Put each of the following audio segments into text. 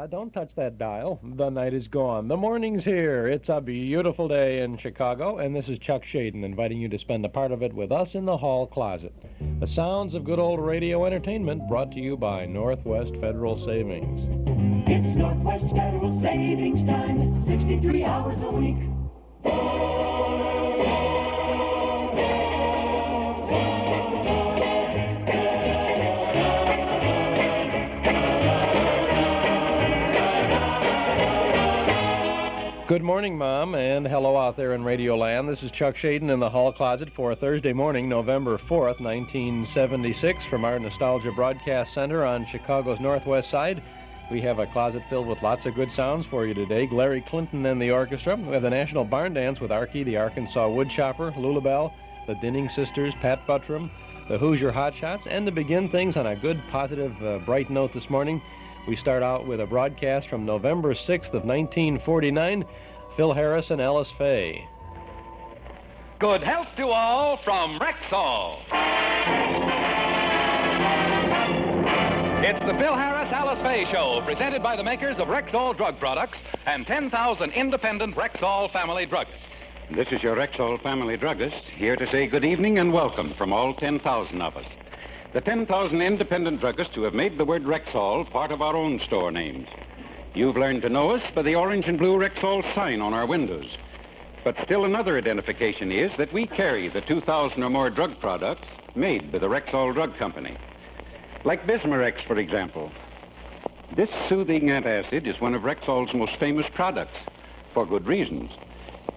Don't touch that dial. The night is gone. The morning's here. It's a beautiful day in Chicago, and this is Chuck Shaden inviting you to spend a part of it with us in the hall closet. The sounds of good old radio entertainment brought to you by Northwest Federal Savings. It's Northwest Federal Savings Time, 63 hours a week. Good morning, Mom, and hello out there in Radio Land. This is Chuck Shaden in the hall closet for Thursday morning, November 4th, 1976, from our Nostalgia Broadcast Center on Chicago's northwest side. We have a closet filled with lots of good sounds for you today. Larry Clinton and the orchestra. We have the National Barn Dance with Arkie, the Arkansas Woodchopper, Lulu, Belle, the Dinning Sisters, Pat Buttram, the Hoosier Hotshots, and to begin things on a good, positive, bright note this morning, we start out with a broadcast from November 6th of 1949, Phil Harris and Alice Faye. Good health to all from Rexall. It's the Phil Harris Alice Faye Show, presented by the makers of Rexall drug products and 10,000 independent Rexall family druggists. This is your Rexall family druggist, here to say good evening and welcome from all 10,000 of us. The 10,000 independent druggists who have made the word Rexall part of our own store names. You've learned to know us by the orange and blue Rexall sign on our windows. But still another identification is that we carry the 2,000 or more drug products made by the Rexall Drug Company. Like Bismarex, for example. This soothing antacid is one of Rexall's most famous products, for good reasons.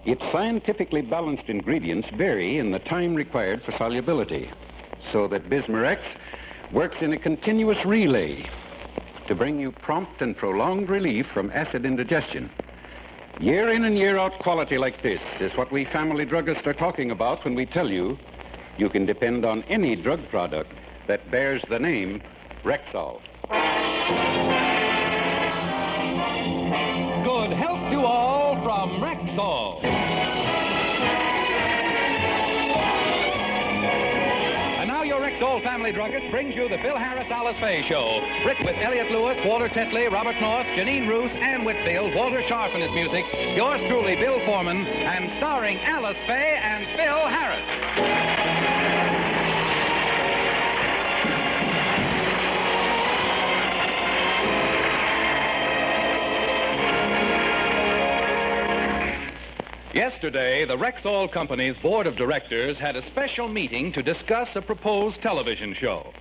Its scientifically balanced ingredients vary in the time required for solubility, so that Bismarex works in a continuous relay to bring you prompt and prolonged relief from acid indigestion. Year in and year out quality like this is what we family druggists are talking about when we tell you you can depend on any drug product that bears the name Rexall. Good health to all from Rexall. And now your Rexall family druggist brings you the Phil Harris Alice Faye Show. Written with Elliot Lewis, Walter Tetley, Robert North, Janine Roos, Ann Whitfield, Walter Sharp in his music, yours truly, Bill Foreman, and starring Alice Faye and Phil Harris. Yesterday, the Rexall Company's board of directors had a special meeting to discuss a proposed television show.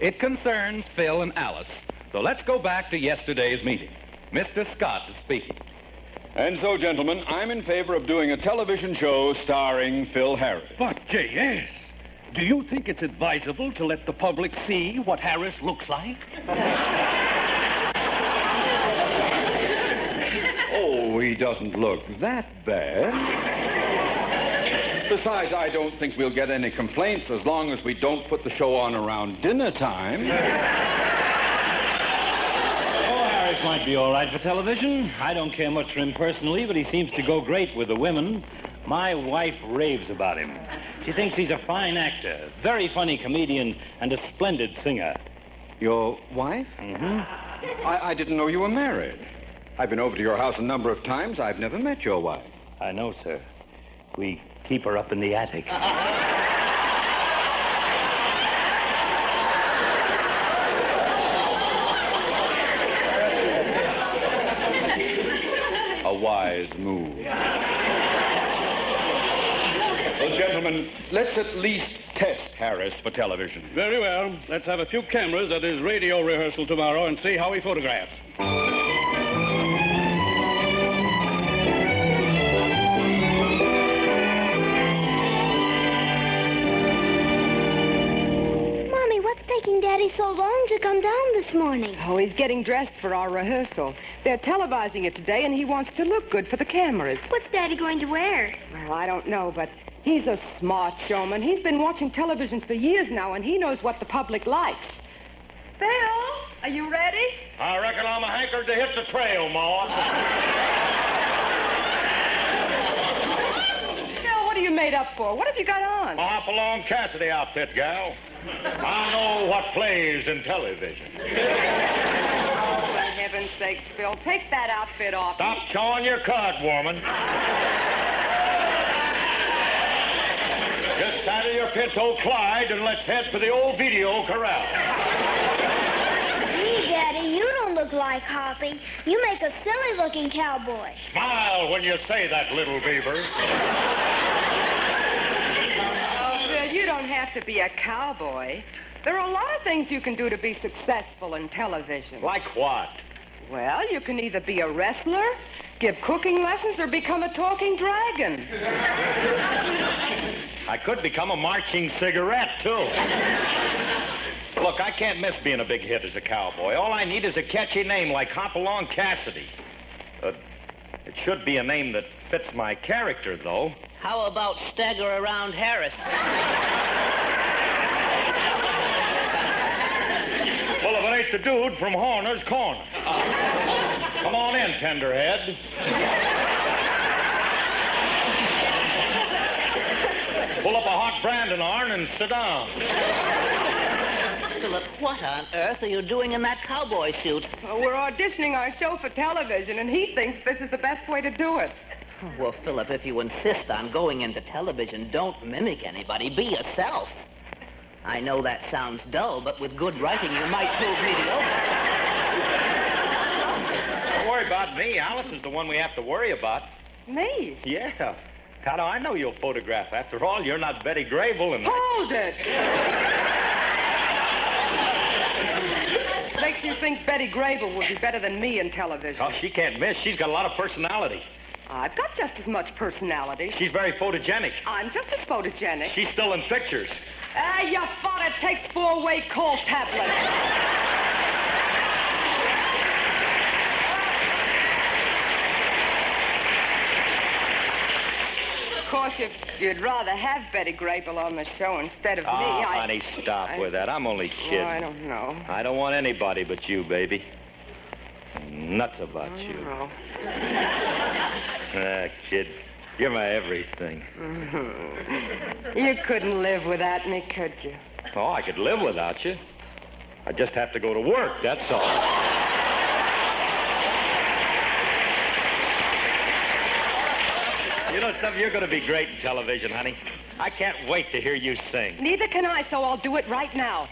It concerns Phil and Alice. So let's go back to yesterday's meeting. Mr. Scott is speaking. And so, gentlemen, I'm in favor of doing a television show starring Phil Harris. But, J.S., do you think it's advisable to let the public see what Harris looks like? Oh, he doesn't look that bad. Besides, I don't think we'll get any complaints as long as we don't put the show on around dinner time. Oh, Harris might be all right for television. I don't care much for him personally, but he seems to go great with the women. My wife raves about him. She thinks he's a fine actor, very funny comedian, and a splendid singer. Your wife? Mm-hmm. I didn't know you were married. I've been over to your house a number of times. I've never met your wife. I know, sir. We keep her up in the attic. A wise move. Well, gentlemen, let's at least test Harris for television. Very well. Let's have a few cameras at his radio rehearsal tomorrow and see how he photographs. Taking Daddy so long to come down this morning? Oh, he's getting dressed for our rehearsal. They're televising it today, and he wants to look good for the cameras. What's Daddy going to wear? Well, I don't know, but he's a smart showman. He's been watching television for years now, and he knows what the public likes. Phil, are you ready? I reckon I'm a hankered to hit the trail, Ma. Phil, what are you made up for? What have you got on? A Hopalong Cassidy outfit, gal. I know what plays in television. Oh, for heaven's sakes, Phil, take that outfit off. Stop chawing your cud, woman. Just saddle your pinto Clyde and let's head for the old video corral. Gee, Daddy, you don't look like Hoppy. You make a silly-looking cowboy. Smile when you say that, little beaver. Oh, Phil, you don't have to be a cowboy. There are a lot of things you can do to be successful in television. Like what? Well, you can either be a wrestler, give cooking lessons, or become a talking dragon. I could become a marching cigarette, too. Look, I can't miss being a big hit as a cowboy. All I need is a catchy name like Hop-Along Cassidy. It should be a name that fits my character, though. How about Stagger Around Harris? Well, if it ain't the dude from Horner's Corner. Come on in, tenderhead. Pull up a hot branding iron and sit down. Philip, what on earth are you doing in that cowboy suit? Well, we're auditioning our show for television, and he thinks this is the best way to do it. Well, Philip, if you insist on going into television, don't mimic anybody. Be yourself. I know that sounds dull, but with good writing, you might prove mediocre. Don't worry about me. Alice is the one we have to worry about. Me? Yeah. How do I know you'll photograph? After all, you're not Betty Grable and... Hold it! Makes you think Betty Grable would be better than me in television. Oh, she can't miss. She's got a lot of personality. I've got just as much personality. She's very photogenic. I'm just as photogenic. She's still in pictures. Your father takes 4-way cold tablets. Of course, if you'd rather have Betty Grable on the show instead of me, honey, stop with that. I'm only kidding. Oh, I don't know. I don't want anybody but you, baby. I'm nuts about you. No. Kid, you're my everything. You couldn't live without me, could you? Oh, I could live without you. I just have to go to work, that's all. You know something? You're going to be great in television, honey. I can't wait to hear you sing. Neither can I, so I'll do it right now.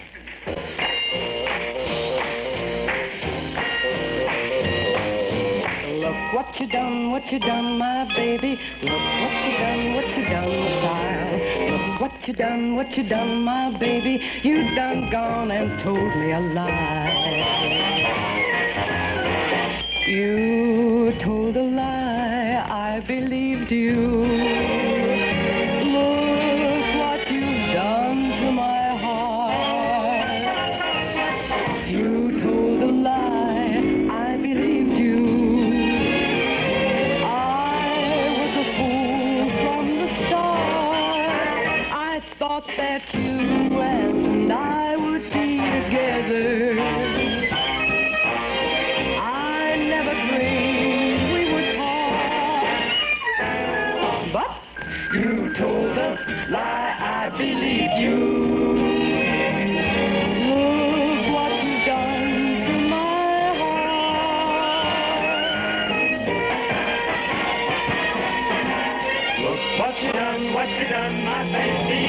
Look what you done, my baby. Look what you done, my child. Look what you done, my baby. You done gone and told me a lie. You told a lie, I believed you. Look what you've done to my heart. You told a lie, I believed you. Thought that you and I would be together. I never dreamed we would part. But you told a lie, I believed you. Look what you've done to my heart. Look what you done, my baby.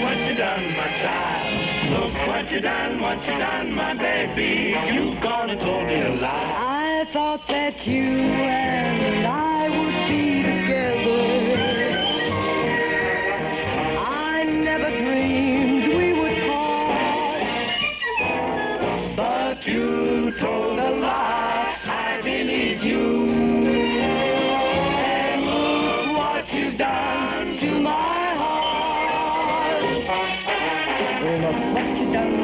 What you done, my child? Look what you done, my baby. You gone and told me a lie. I thought that you and I would be together. I never dreamed we would part. But you told a lie, I believe you. And look what you've done to my Look what you done,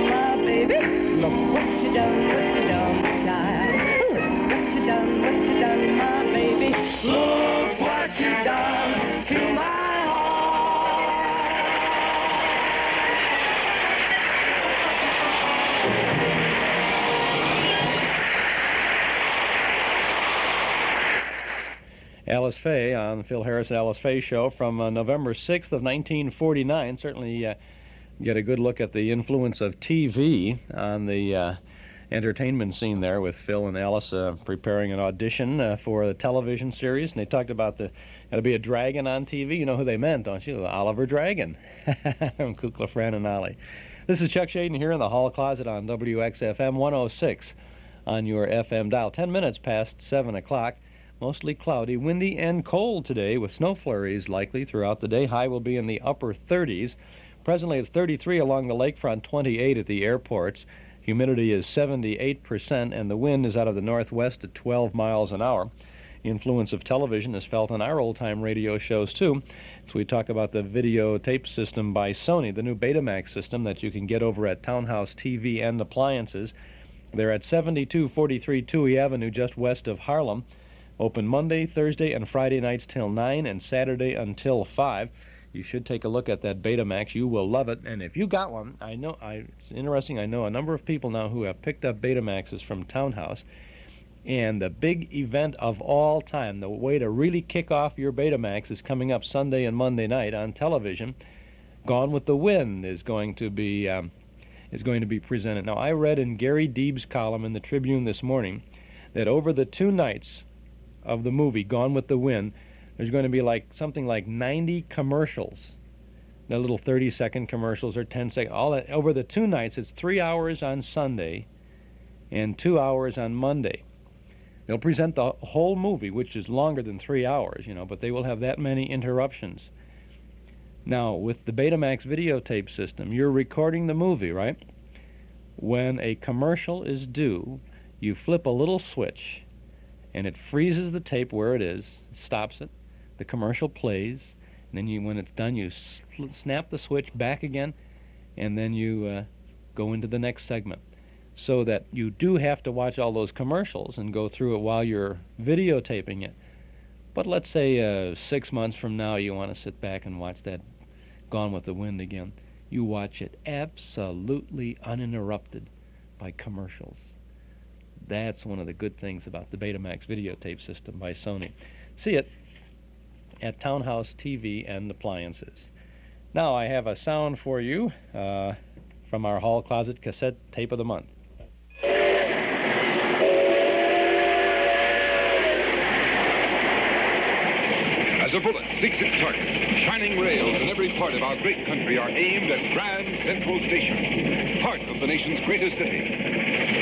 my baby. Look what you done, my child. Look what you done, my baby. Look what you done to my Alice Faye on the Phil Harris and Alice Faye show from November 6th of 1949. Certainly get a good look at the influence of TV on the entertainment scene there with Phil and Alice preparing an audition for the television series. And they talked about it'll be a dragon on TV. You know who they meant, don't you? Oliver Dragon from Kukla, Fran, and Ollie. This is Chuck Shaden here in the Hall Closet on WXFM 106 on your FM dial. 10 minutes past 7 o'clock. Mostly cloudy, windy, and cold today with snow flurries likely throughout the day. High will be in the upper 30s. Presently it's 33 along the lakefront, 28 at the airports. Humidity is 78%, and the wind is out of the northwest at 12 miles an hour. Influence of television is felt on our old-time radio shows, too. So we talk about the videotape system by Sony, the new Betamax system that you can get over at Townhouse TV and Appliances. They're at 7243 Touhy Avenue, just west of Harlem. Open Monday, Thursday, and Friday nights till 9 and Saturday until 5. You should take a look at that Betamax. You will love it. And if you got one, it's interesting, I know a number of people now who have picked up Betamaxes from Townhouse. And the big event of all time, the way to really kick off your Betamax, is coming up Sunday and Monday night on television. Gone with the Wind is going to be presented. Now, I read in Gary Deeb's column in the Tribune this morning that over the 2 nights of the movie Gone with the Wind, there's going to be something like 90 commercials. The little 30-second commercials or 10-second. All that over the 2 nights. It's 3 hours on Sunday and 2 hours on Monday. They'll present the whole movie, which is longer than 3 hours, but they will have that many interruptions. Now, with the Betamax videotape system, you're recording the movie, right? When a commercial is due, you flip a little switch, and it freezes the tape where it is, stops it, the commercial plays, and then when it's done, you snap the switch back again, and then you go into the next segment. So that you do have to watch all those commercials and go through it while you're videotaping it. But let's say 6 months from now you want to sit back and watch that Gone with the Wind again. You watch it absolutely uninterrupted by commercials. That's one of the good things about the Betamax videotape system by Sony. See it at Townhouse TV and Appliances. Now I have a sound for you from our Hall Closet cassette tape of the month. As a bullet seeks its target, shining rails in every part of our great country are aimed at Grand Central Station, heart of the nation's greatest city.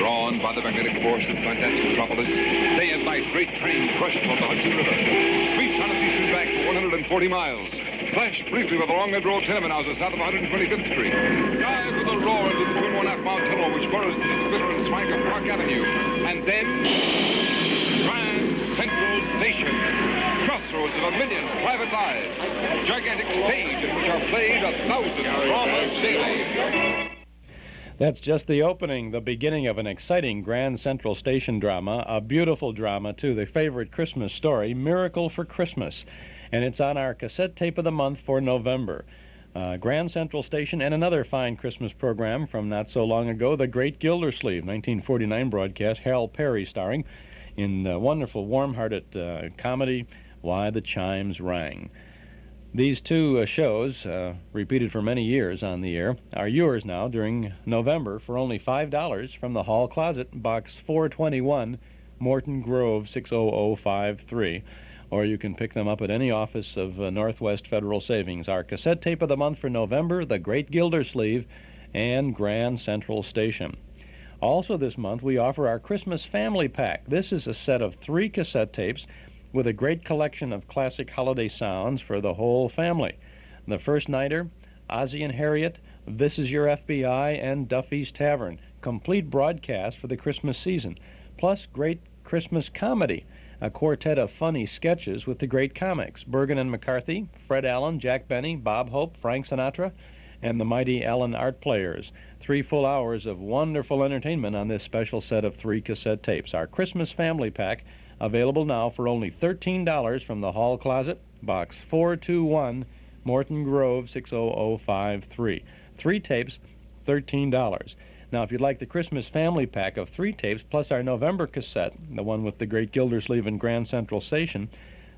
Drawn by the magnetic force of fantastic metropolis, day and night great trains rush toward the Hudson River, sweep down its eastern bank for 140 miles, flash briefly with the long red row of tenement houses south of 125th Street, dive with a roar into the twin 1.5-mile tunnel which burrows through the glitter and swank of Park Avenue, and then Grand Central Station, crossroads of a million private lives, gigantic stage at which are played 1,000 dramas daily. That's just the opening, the beginning of an exciting Grand Central Station drama, a beautiful drama, too, the favorite Christmas story, Miracle for Christmas. And it's on our cassette tape of the month for November. Grand Central Station and another fine Christmas program from not so long ago, The Great Gildersleeve, 1949 broadcast, Harold Perry starring in the wonderful, warm-hearted comedy, Why the Chimes Rang. These two shows, repeated for many years on the air, are yours now during November for only $5 from the Hall Closet, Box 421, Morton Grove, 60053. Or you can pick them up at any office of Northwest Federal Savings. Our cassette tape of the month for November, The Great Gildersleeve and Grand Central Station. Also this month, we offer our Christmas Family Pack. This is a set of 3 cassette tapes with a great collection of classic holiday sounds for the whole family. The First Nighter, Ozzie and Harriet, This Is Your FBI, and Duffy's Tavern. Complete broadcast for the Christmas season. Plus great Christmas comedy. A quartet of funny sketches with the great comics. Bergen and McCarthy, Fred Allen, Jack Benny, Bob Hope, Frank Sinatra, and the mighty Allen Art Players. 3 full hours of wonderful entertainment on this special set of 3 cassette tapes. Our Christmas Family Pack, available now for only $13 from the Hall Closet, Box 421, Morton Grove, 60053. 3 tapes, $13. Now, if you'd like the Christmas Family Pack of 3 tapes, plus our November cassette, the one with the Great Gildersleeve and Grand Central Station,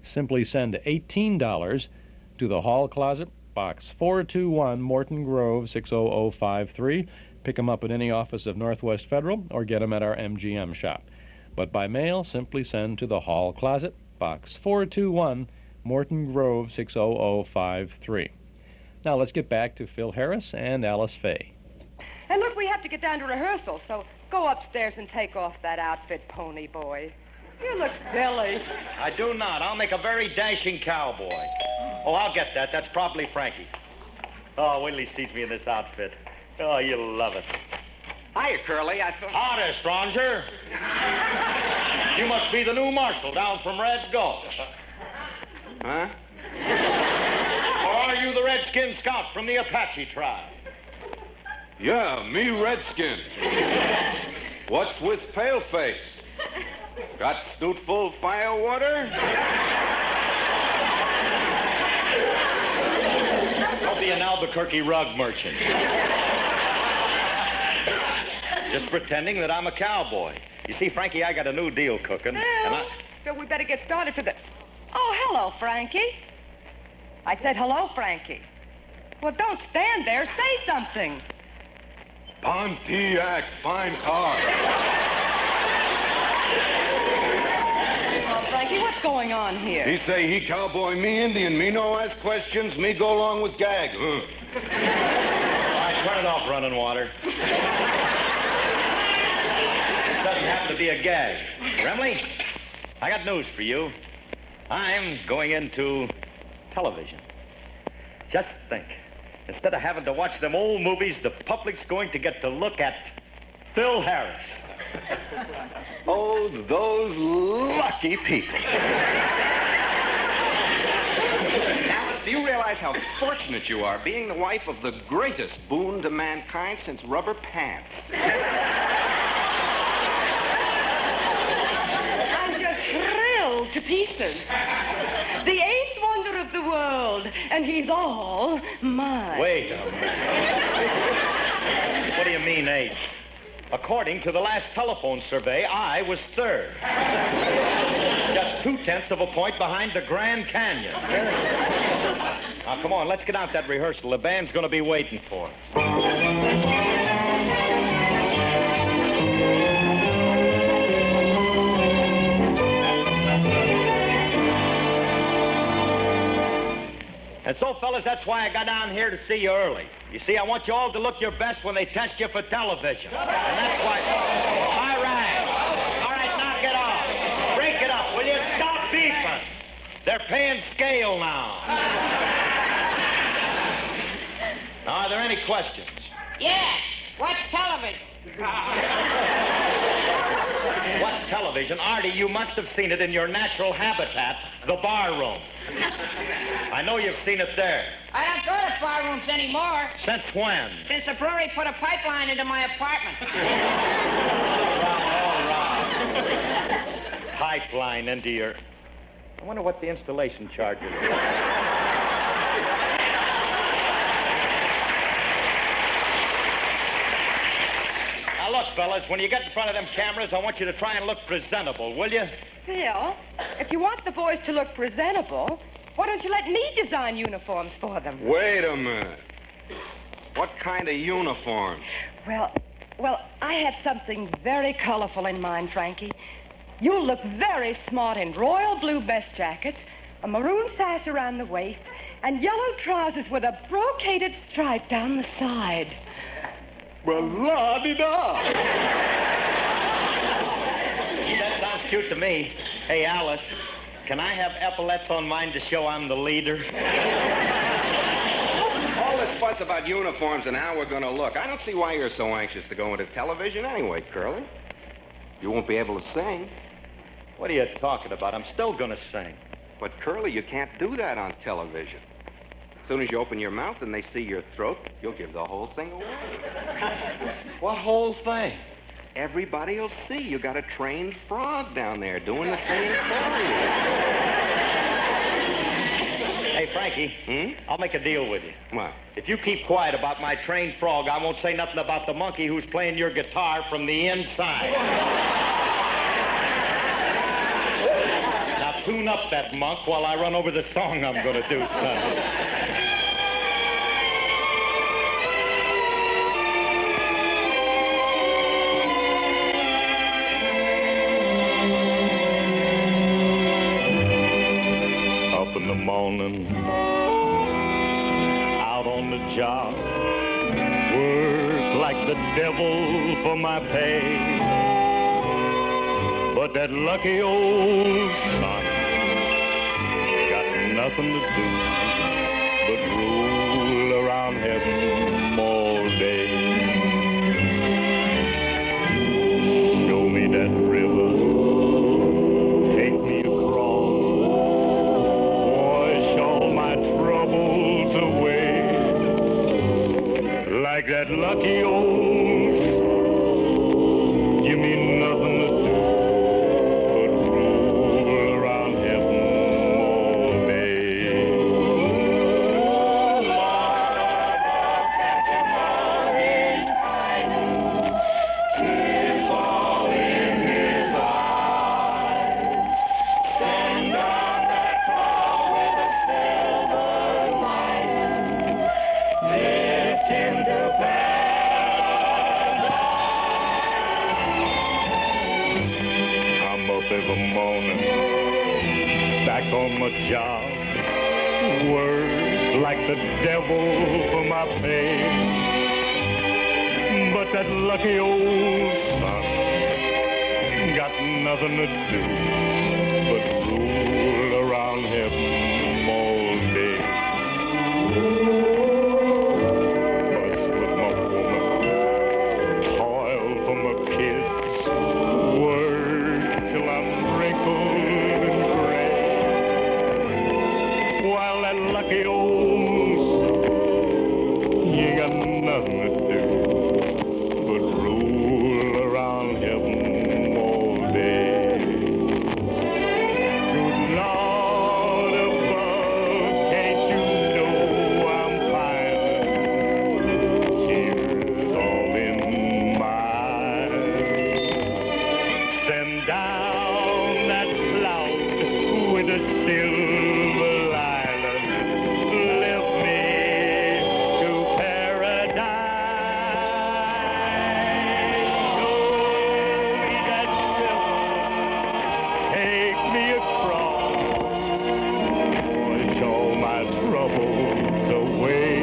simply send $18 to the Hall Closet, Box 421, Morton Grove, 60053. pick them up at any office of Northwest Federal or get them at our MGM shop. But by mail, simply send to the Hall Closet, Box 421, Morton Grove 60053. Now let's get back to Phil Harris and Alice Faye. And look, we have to get down to rehearsal, so go upstairs and take off that outfit, pony boy. You look silly. I do not. I'll make a very dashing cowboy. Oh, I'll get that. That's probably Frankie. Oh, wait till he sees me in this outfit. Oh, you'll love it. Hiya, Curly. I thought... Howdy, stranger. You must be the new marshal down from Red Gulch. Huh? Or are you the Redskin scout from the Apache tribe? Yeah, me Redskin. What's with Paleface? Got snoot full firewater? I'll be an Albuquerque rug merchant. Just pretending that I'm a cowboy. You see, Frankie, I got a new deal cooking. So we better get started for the... Oh, hello, Frankie. I said hello, Frankie. Well, don't stand there. Say something. Pontiac, fine car. Oh, Frankie, what's going on here? He say he cowboy, me Indian. Me no ask questions. Me go along with gag. All right, turn it off, running water. This doesn't happen to be a gag. Remley, I got news for you. I'm going into television. Just think. Instead of having to watch them old movies, the public's going to get to look at Phil Harris. Oh, those lucky people. Alice, do you realize how fortunate you are being the wife of the greatest boon to mankind since rubber pants? I'm just thrilled to pieces. The eighth wonder of the world, and he's all mine. Wait a minute. What do you mean, eighth? According to the last telephone survey, I was third. Just 2/10 of a point behind the Grand Canyon. Now, come on, let's get out that rehearsal. The band's going to be waiting for us. And so, fellas, that's why I got down here to see you early. You see, I want you all to look your best when they test you for television. And that's why... All right, knock it off. Break it up, will you? Stop beefing. They're paying scale now. Now, are there any questions? Yeah, what's television? What's television? Artie, you must have seen it in your natural habitat, the bar room. I know you've seen it there. I don't go to bar rooms anymore. Since when? Since the brewery put a pipeline into my apartment. All right. Pipeline into your... I wonder what the installation charge is. Now, look, fellas, when you get in front of them cameras, I want you to try and look presentable, will you? Phil, if you want the boys to look presentable, why don't you let me design uniforms for them? Wait a minute. What kind of uniform? Well, I have something very colorful in mind, Frankie. You'll look very smart in royal blue vest jackets, a maroon sash around the waist, and yellow trousers with a brocaded stripe down the side. Well, la-di-da. Gee, that sounds cute to me. Hey, Alice, can I have epaulets on mine to show I'm the leader? All this fuss about uniforms and how we're going to look. I don't see why you're so anxious to go into television anyway, Curly. You won't be able to sing. What are you talking about? I'm still going to sing. But, Curly, you can't do that on television. As soon as you open your mouth and they see your throat, you'll give the whole thing away. What whole thing? Everybody will see you got a trained frog down there doing the singing for you. Hey, Frankie, I'll make a deal with you. What? If you keep quiet about my trained frog, I won't say nothing about the monkey who's playing your guitar from the inside. Now, tune up that monk while I run over the song I'm going to do, son. morning, out on the job, work like the devil for my pay. But that lucky old sun got nothing to do but roll around heaven all day. Show me that river, take me across, wash all my troubles away. Like that lucky old sun, give me nothing to do but roll around heaven all day. Tears fall in his eyes. Send down that cloud with a silver lining. Lift him to paradise. I'm up every morning, back on my job. Work like the devil for my pay. But that lucky old sun got nothing to do but roll around heaven all day. Fuss with my woman, toil for my kids, work till I'm wrinkled and gray. While that lucky old sun, you got nothing to do but roll around heaven all day. Good Lord above, can't you know I'm pining? Tears all in my eyes. Send down that cloud with a silver lining. Lift me to paradise. Show me that river, take me across, wash all my troubles away.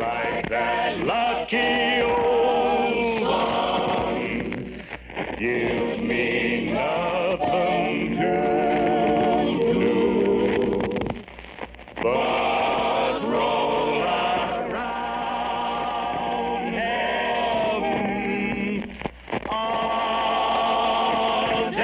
Like that lucky old sun, give me nothing to do but roll around heaven all day.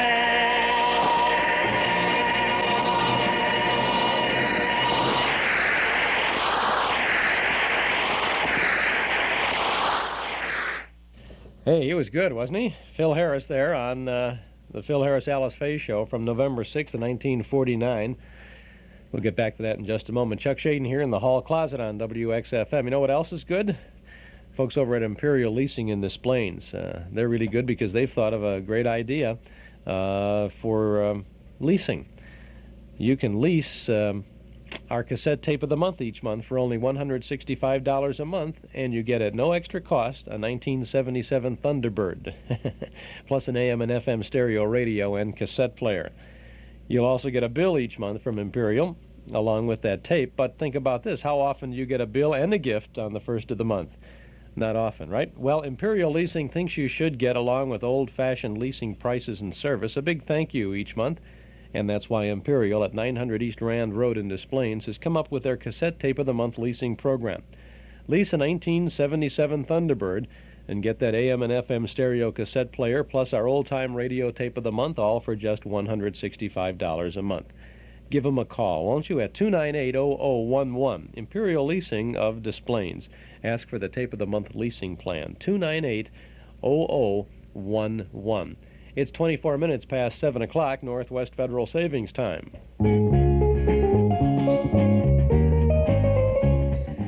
Hey, he was good, wasn't he? Phil Harris there on the Phil Harris Alice Faye Show from November 6th of 1949. We'll get back to that in just a moment. Chuck Shaden here in the hall closet on WXFM. You know what else is good? Folks over at Imperial Leasing in Des Plaines. They're really good because they've thought of a great idea for leasing. You can lease our cassette tape of the month each month for only $165 a month, and you get at no extra cost a 1977 Thunderbird, plus an AM and FM stereo radio and cassette player. You'll also get a bill each month from Imperial, along with that tape. But think about this. How often do you get a bill and a gift on the first of the month? Not often, right? Well, Imperial Leasing thinks you should get, along with old-fashioned leasing prices and service, a big thank you each month. And that's why Imperial at 900 East Rand Road in Des Plaines has come up with their cassette tape of the month leasing program. Lease a 1977 Thunderbird and get that AM and FM stereo cassette player plus our old-time radio tape of the month, all for just $165 a month. Give them a call, won't you, at 298-0011, Imperial Leasing of Des Plaines. Ask for the tape of the month leasing plan, 298-0011. It's 24 minutes past 7 o'clock, Northwest Federal Savings Time.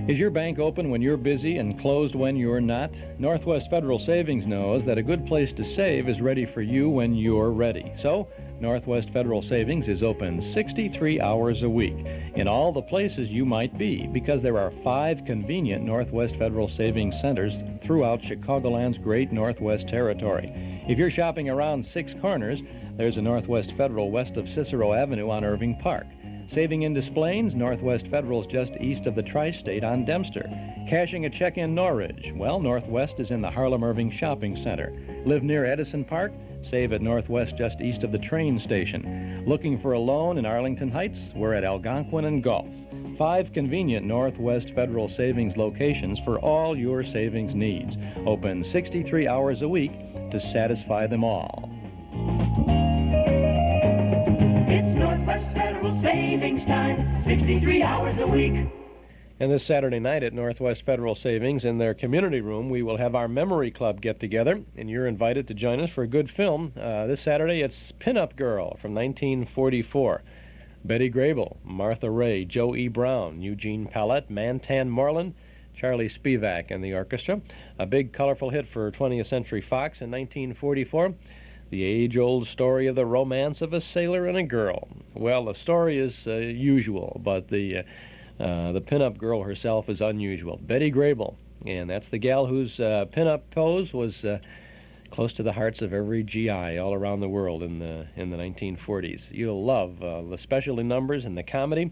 Is your bank open when you're busy and closed when you're not? Northwest Federal Savings knows that a good place to save is ready for you when you're ready. So, Northwest Federal Savings is open 63 hours a week in all the places you might be, because there are 5 convenient Northwest Federal Savings centers throughout Chicagoland's great Northwest Territory. If you're shopping around 6 Corners, there's a Northwest Federal west of Cicero Avenue on Irving Park. Saving in Des Plaines, Northwest Federal's just east of the Tri-State on Dempster. Cashing a check in Norridge. Well, Northwest is in the Harlem Irving Shopping Center. Live near Edison Park? Save at Northwest just east of the train station. Looking for a loan in Arlington Heights? We're at Algonquin and Gulf. 5 convenient Northwest Federal Savings locations for all your savings needs. Open 63 hours a week to satisfy them all. It's Northwest Federal Savings Time, 63 hours a week. And this Saturday night at Northwest Federal Savings in their community room, we will have our Memory Club get-together, and you're invited to join us for a good film. This Saturday, it's Pin-Up Girl from 1944. Betty Grable, Martha Ray, Joe E. Brown, Eugene Pallette, Mantan Moreland, Charlie Spivak and the orchestra. A big, colorful hit for 20th Century Fox in 1944. The age-old story of the romance of a sailor and a girl. Well, the story is usual, but the pin-up girl herself is unusual. Betty Grable, and that's the gal whose pin-up pose was close to the hearts of every GI all around the world in the 1940s. You'll love the specialty numbers and the comedy,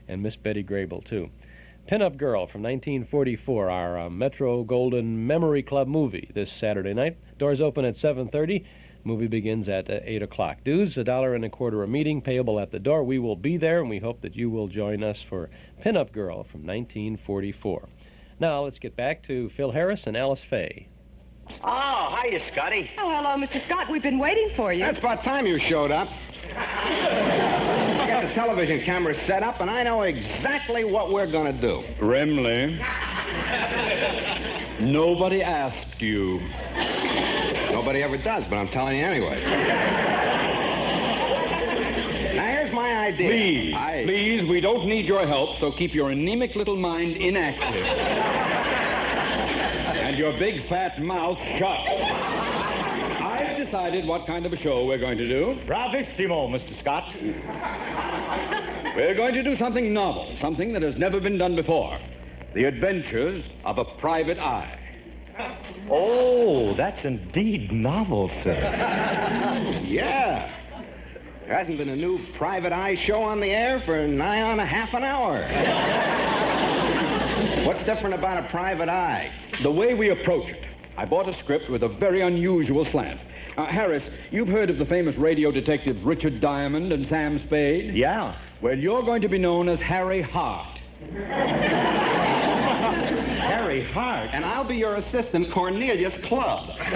and Miss Betty Grable, too. Pin-Up Girl from 1944, our Metro Golden Memory Club movie this Saturday night. Doors open at 7:30. Movie begins at 8 o'clock. Dues, $1.25 a meeting, payable at the door. We will be there, and we hope that you will join us for Pin-Up Girl from 1944. Now, let's get back to Phil Harris and Alice Faye. Oh, hiya, Scotty. Oh, hello, Mr. Scott. We've been waiting for you. That's about time you showed up. I got the television cameras set up, and I know exactly what we're going to do. Remley, nobody asked you. Nobody ever does, but I'm telling you anyway. Now, here's my idea. Please, we don't need your help, so keep your anemic little mind inactive. And your big fat mouth shut. I've decided what kind of a show we're going to do. Bravissimo, Mr. Scott. We're going to do something novel, something that has never been done before. The Adventures of a Private Eye. Oh, that's indeed novel, sir. Yeah. There hasn't been a new Private Eye show on the air for nigh on a half an hour. What's different about a Private Eye? The way we approach it. I bought a script with a very unusual slant. Harris, you've heard of the famous radio detectives Richard Diamond and Sam Spade? Yeah. Well, you're going to be known as Harry Hart. Harry Hart? And I'll be your assistant, Cornelius Clubb. And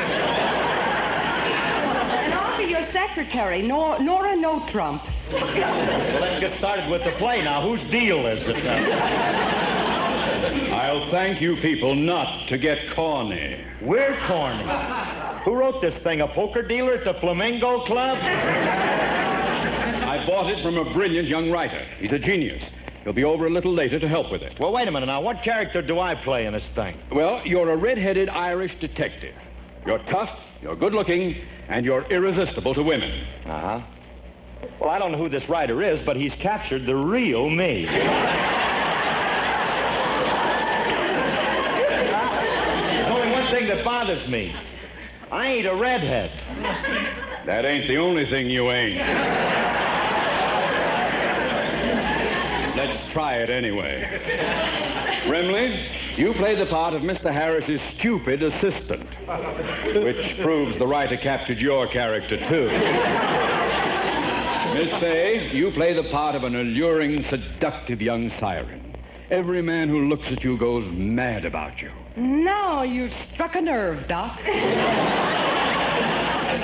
I'll be your secretary, Nora No Trump. Well, let's get started with the play now. Whose deal is it? I'll thank you people not to get corny. We're corny. Who wrote this thing, a poker dealer at the Flamingo Club? I bought it from a brilliant young writer. He's a genius. He'll be over a little later to help with it. Well, wait a minute now. What character do I play in this thing? Well, you're a red-headed Irish detective. You're tough, you're good-looking, and you're irresistible to women. Uh-huh. Well, I don't know who this writer is, but he's captured the real me. There's only one thing that bothers me. I ain't a redhead. That ain't the only thing you ain't. Let's try it anyway. Remley, you play the part of Mr. Harris's stupid assistant, which proves the writer captured your character, too. Miss Faye, you play the part of an alluring, seductive young siren. Every man who looks at you goes mad about you. Now you've struck a nerve, Doc.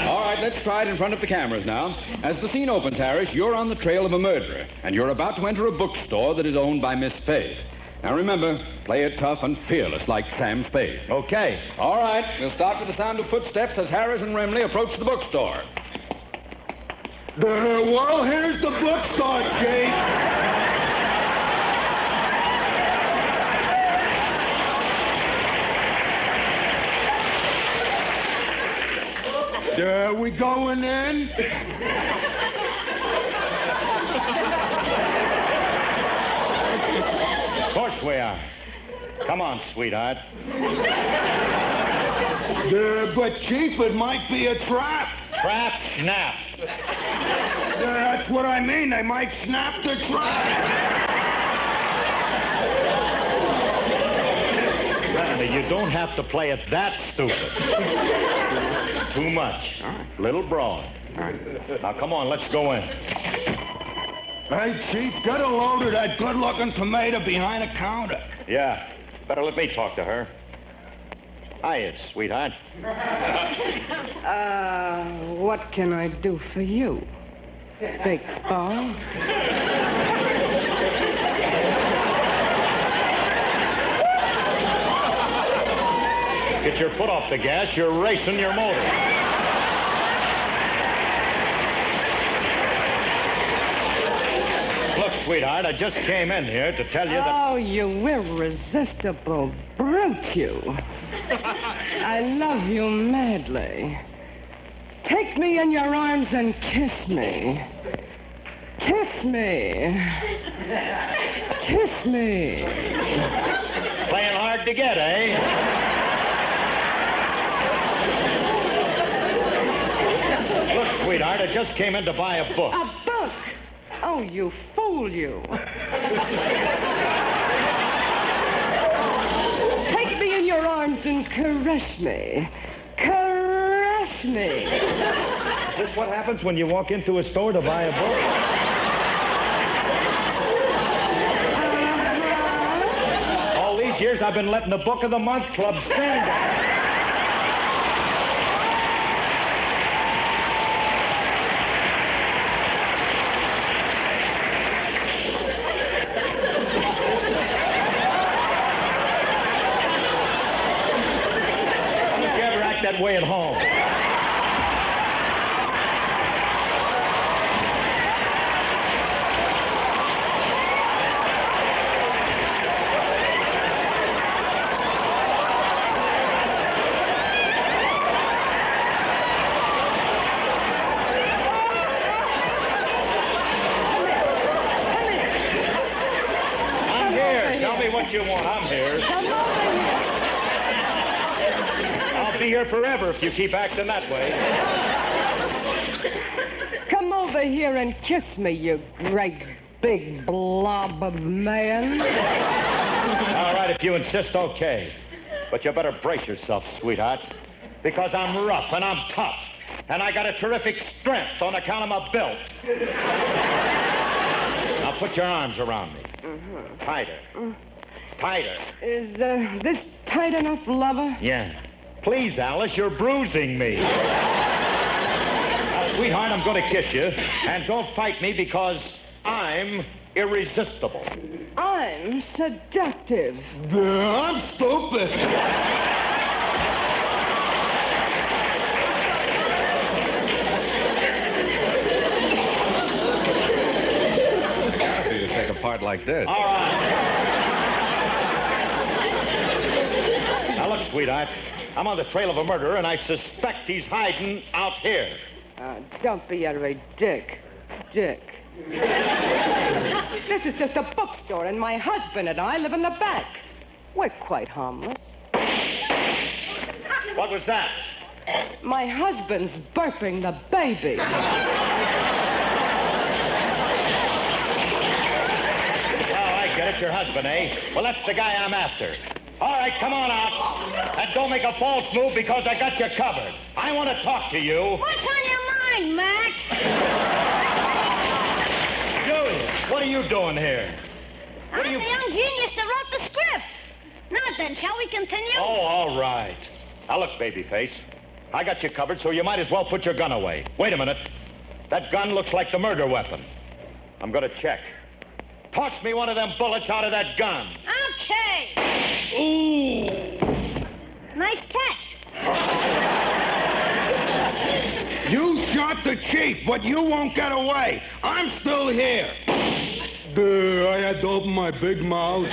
All right, let's try it in front of the cameras now. As the scene opens, Harris, you're on the trail of a murderer, and you're about to enter a bookstore that is owned by Miss Faye. Now remember, play it tough and fearless like Sam Spade. Okay. All right, we'll start with the sound of footsteps as Harris and Remley approach the bookstore. Well, here's the bookstore, Jake. We going in? Of course we are. Come on, sweetheart. But, Chief, it might be a trap. Trap, snap. That's what I mean. They might snap the track. You don't have to play it that stupid. Too much. Little broad. Now, come on, let's go in. Hey, Chief, get a load of that good-looking tomato behind the counter. Yeah, better let me talk to her. Hiya, sweetheart. What can I do for you, big boy? Get your foot off the gas. You're racing your motor. Look, sweetheart, I just came in here to tell you that... Oh, you irresistible brute, you. I love you madly. Take me in your arms and kiss me. Kiss me. Kiss me. Playing hard to get, eh? Look, sweetheart, I just came in to buy a book. A book? Oh, you fool, you. Take me in your arms and caress me. Caress me. Is this what happens when you walk into a store to buy a book? All these years I've been letting the Book of the Month Club stand. That way at home. I'm here. Tell me what you want. I'm here. I'll be here forever if you keep acting that way. Come over here and kiss me, you great big blob of man. All right, if you insist, okay. But you better brace yourself, sweetheart, because I'm rough and I'm tough, and I got a terrific strength on account of my build. Now put your arms around me. Tighter. Tighter. Is this tight enough, lover? Yeah. Please, Alice, you're bruising me. Now, sweetheart, I'm going to kiss you. And don't fight me because I'm irresistible. I'm seductive. I'm stupid. Happy to take a part like this. All right. Now, look, sweetheart. I'm on the trail of a murderer, and I suspect he's hiding out here. Don't be a dick. Dick. This is just a bookstore, and my husband and I live in the back. We're quite harmless. What was that? My husband's burping the baby. Oh, I get it. Your husband, eh? Well, that's the guy I'm after. All right, come on out. And don't make a false move because I got you covered. I want to talk to you. What's on your mind, Max? Julius, what are you doing here? I'm the young genius that wrote the script. Now then, shall we continue? Oh, all right. Now, look, babyface. I got you covered, so you might as well put your gun away. Wait a minute. That gun looks like the murder weapon. I'm going to check. Toss me one of them bullets out of that gun. Okay. Ooh. Nice catch. You shot the chief, but you won't get away. I'm still here. I had to open my big mouth.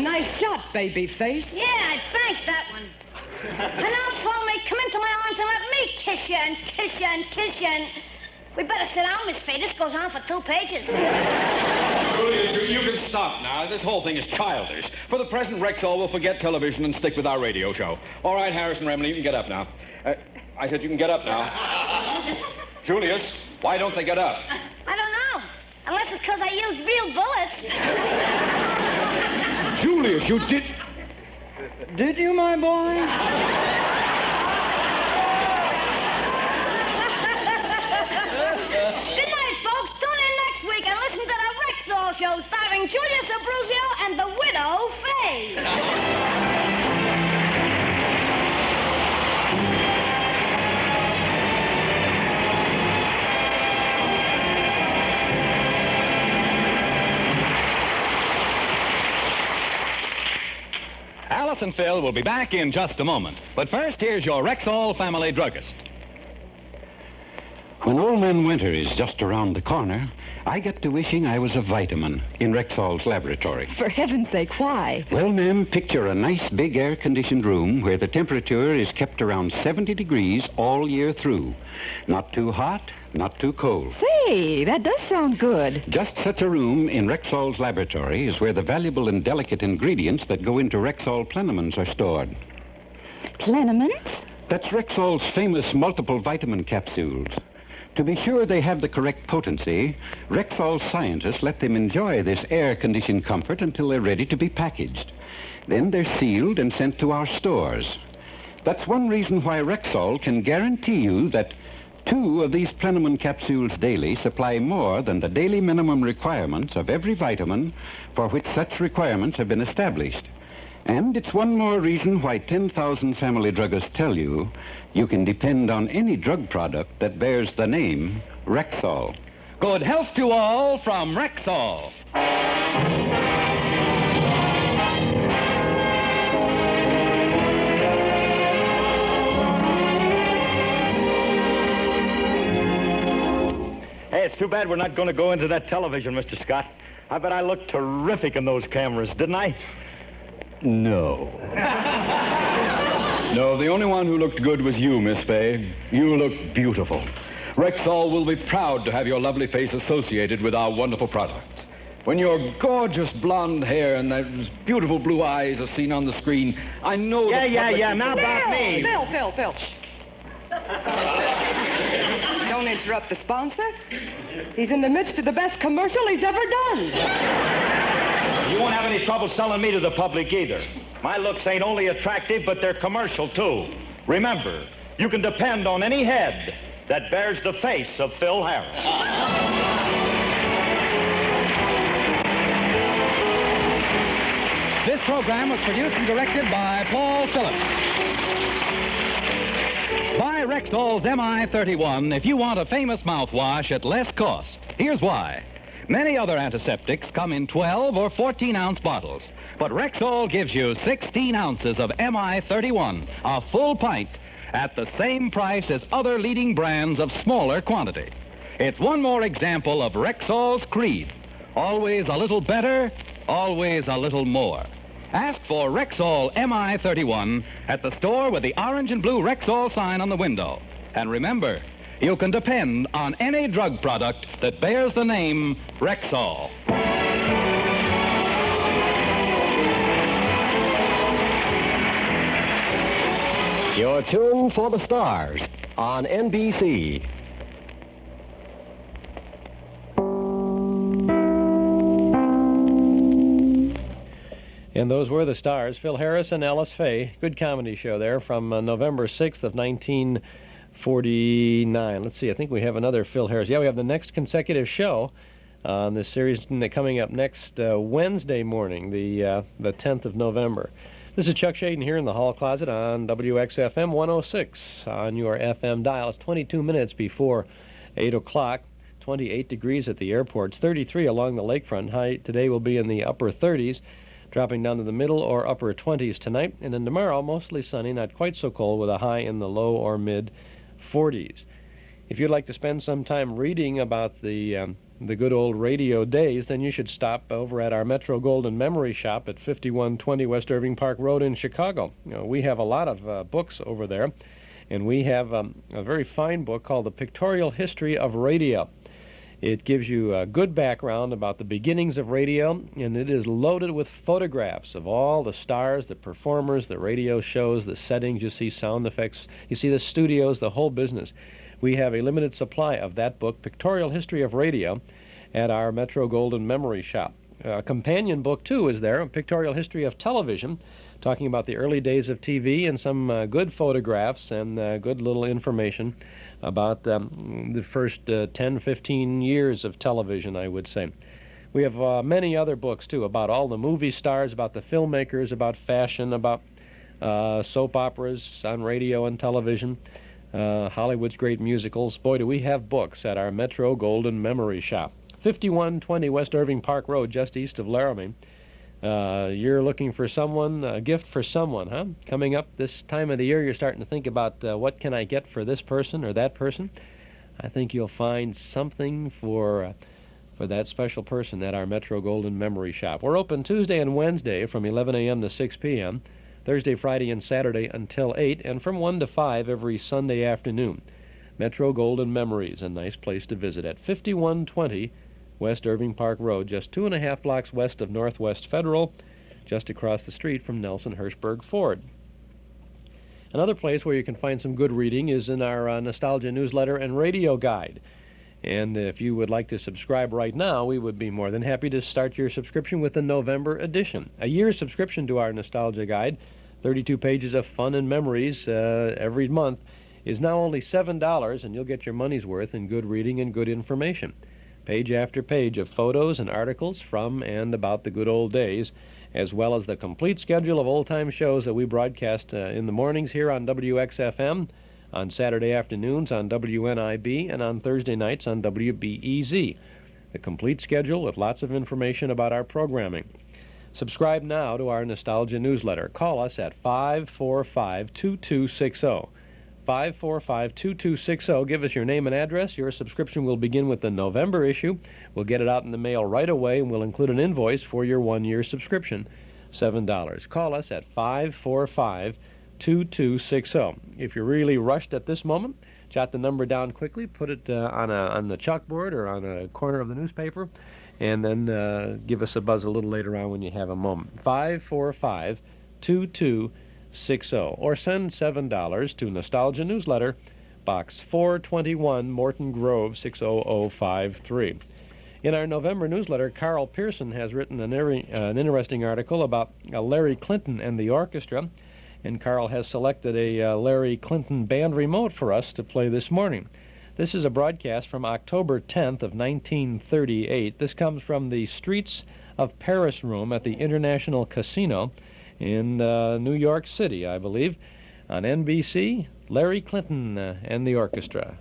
Nice shot, babyface. Yeah, I banked that one. And now, soulmate, come into my arms and let me kiss you and kiss you and kiss you and... We better sit down, Miss Faye. This goes on for 2 pages. You can stop now. This whole thing is childish. For the present, Rexall will forget television and stick with our radio show. All right, Harrison Remley, you can get up now. I said you can get up now. Julius, why don't they get up? I don't know. Unless it's because I used real bullets. Julius, you did... Did you, my boy? Good night, folks. Tune in next week and listen to the Rexall Show starring Julius Abruzio and the widow, FAYE. Alice and Phil will be back in just a moment. But first, here's your Rexall family druggist. When Old Man Winter is just around the corner, I get to wishing I was a vitamin in Rexall's laboratory. For heaven's sake, why? Well, ma'am, picture a nice big air-conditioned room where the temperature is kept around 70 degrees all year through. Not too hot, not too cold. Say, that does sound good. Just such a room in Rexall's laboratory is where the valuable and delicate ingredients that go into Rexall Plenamins are stored. Plenamins? That's Rexall's famous multiple vitamin capsules. To be sure they have the correct potency, Rexall scientists let them enjoy this air-conditioned comfort until they're ready to be packaged. Then they're sealed and sent to our stores. That's one reason why Rexall can guarantee you that 2 of these Plenamon capsules daily supply more than the daily minimum requirements of every vitamin for which such requirements have been established. And it's one more reason why 10,000 family druggists tell you you can depend on any drug product that bears the name Rexall. Good health to all from Rexall. Hey, it's too bad we're not going to go into that television, Mr. Scott. I bet I looked terrific in those cameras, didn't I? No. No, the only one who looked good was you, Miss Faye. You look beautiful. Rexall will be proud to have your lovely face associated with our wonderful products. When your gorgeous blonde hair and those beautiful blue eyes are seen on the screen, I know the public... Now about me. Phil. Don't interrupt the sponsor. He's in the midst of the best commercial he's ever done. You won't have any trouble selling me to the public either. My looks ain't only attractive, but they're commercial, too. Remember, you can depend on any head that bears the face of Phil Harris. This program was produced and directed by Paul Phillips. Buy Rexall's MI31 if you want a famous mouthwash at less cost. Here's why. Many other antiseptics come in 12 or 14-ounce bottles, but Rexall gives you 16 ounces of MI31, a full pint, at the same price as other leading brands of smaller quantity. It's one more example of Rexall's creed. Always a little better, always a little more. Ask for Rexall MI31 at the store with the orange and blue Rexall sign on the window. And remember, you can depend on any drug product that bears the name Rexall. You're tuned for the stars on NBC. And those were the stars, Phil Harris and Alice Faye. Good comedy show there from November 6th of 1949. Let's see, I think we have another Phil Harris. Yeah, we have the next consecutive show on this series coming up next Wednesday morning, the 10th of November. This is Chuck Shaden here in the hall closet on WXFM 106 on your FM dial. It's 22 minutes before 8 o'clock, 28 degrees at the airports, 33 along the lakefront. High today will be in the upper 30s. Dropping down to the middle or upper 20s tonight. And then tomorrow, mostly sunny, not quite so cold, with a high in the low or mid 40s. If you'd like to spend some time reading about the good old radio days, then you should stop over at our Metro Golden Memory Shop at 5120 West Irving Park Road in Chicago. You know, we have a lot of books over there, and we have a very fine book called The Pictorial History of Radio. It gives you a good background about the beginnings of radio, and it is loaded with photographs of all the stars, the performers, the radio shows, the settings. You see sound effects. You see the studios, the whole business. We have a limited supply of that book, Pictorial History of Radio, at our Metro-Goldwyn Memory Shop. A companion book, too, is there, Pictorial History of Television, talking about the early days of TV and some good photographs and good little information about the first 10, 15 years of television, I would say. We have many other books, too, about all the movie stars, about the filmmakers, about fashion, about soap operas on radio and television, Hollywood's great musicals. Boy, do we have books at our Metro-Goldwyn Memory Shop. 5120 West Irving Park Road, just east of Laramie. You're looking for someone, a gift for someone, huh? Coming up this time of the year, you're starting to think about what can I get for this person or that person. I think you'll find something for that special person at our Metro-Goldwyn Memory Shop. We're open Tuesday and Wednesday from 11 a.m. to 6 p.m., Thursday, Friday, and Saturday until 8, and from 1 to 5 every Sunday afternoon. Metro-Goldwyn Memories, a nice place to visit at 5120 West Irving Park Road, just 2.5 blocks west of Northwest Federal, just across the street from Nelson Hirschberg Ford. Another place where you can find some good reading is in our Nostalgia newsletter and radio guide. And if you would like to subscribe right now, we would be more than happy to start your subscription with the November edition. A year's subscription to our Nostalgia guide, 32 pages of fun and memories every month, is now only $7, and you'll get your money's worth in good reading and good information. Page after page of photos and articles from and about the good old days, as well as the complete schedule of old-time shows that we broadcast in the mornings here on WXFM, on Saturday afternoons on WNIB, and on Thursday nights on WBEZ. The complete schedule with lots of information about our programming. Subscribe now to our Nostalgia newsletter. Call us at 545-2260. 545-2260. Give us your name and address. Your subscription will begin with the November issue. We'll get it out in the mail right away, and we'll include an invoice for your one-year subscription, $7. Call us at 545-2260. If you're really rushed at this moment, jot the number down quickly, put it on the chalkboard or on a corner of the newspaper, and then give us a buzz a little later on when you have a moment. 545-2260. Or send $7 to Nostalgia Newsletter, Box 421, Morton Grove, 60053. In our November newsletter, Carl Pearson has written an interesting article about Larry Clinton and the orchestra, and Carl has selected a Larry Clinton band remote for us to play this morning. This is a broadcast from October 10th of 1938. This comes from the Streets of Paris room at the International Casino in New York City, I believe. On NBC, Larry Clinton and the orchestra.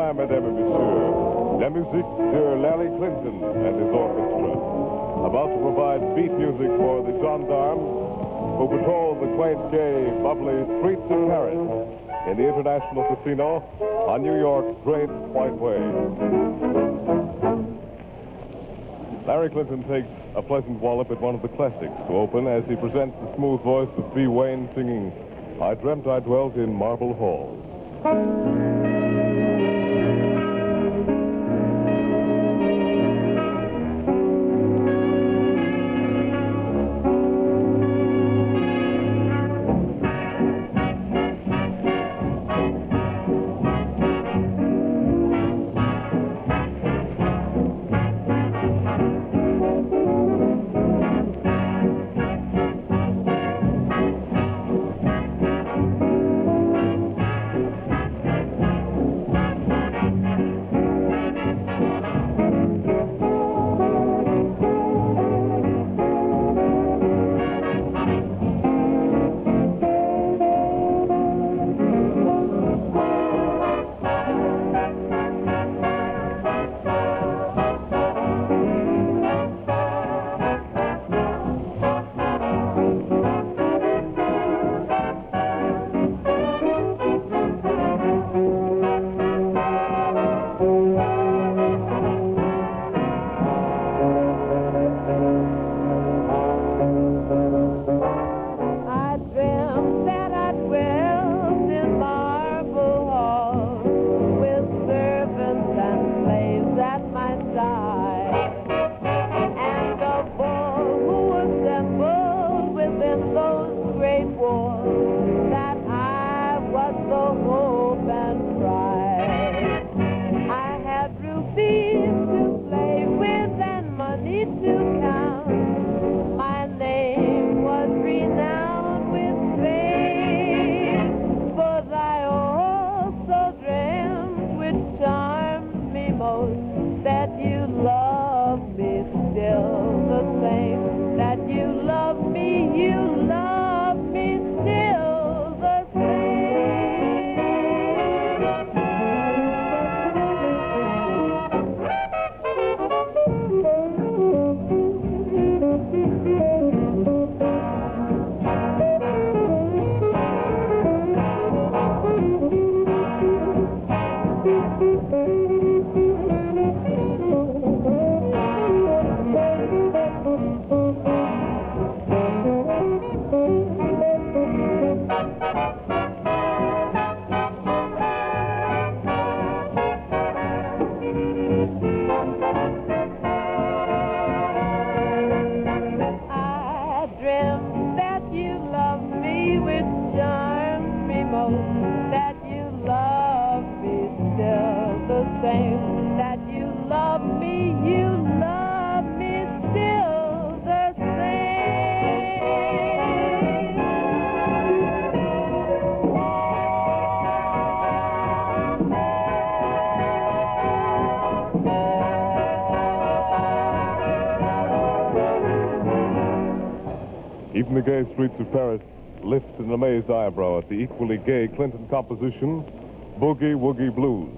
Mesdames et messieurs, la musique de Larry Clinton and his orchestra, about to provide beat music for the gendarmes who patrol the quaint, gay, bubbly streets of Paris in the International Casino on New York's Great White Way. Larry Clinton takes a pleasant wallop at one of the classics to open as he presents the smooth voice of B. Wayne singing, I Dreamt I Dwelt in Marble Hall. that you love me still the same, that you love me still the Even the gay streets of Paris lift an amazed eyebrow at the equally gay Clinton composition, Boogie Woogie Blues.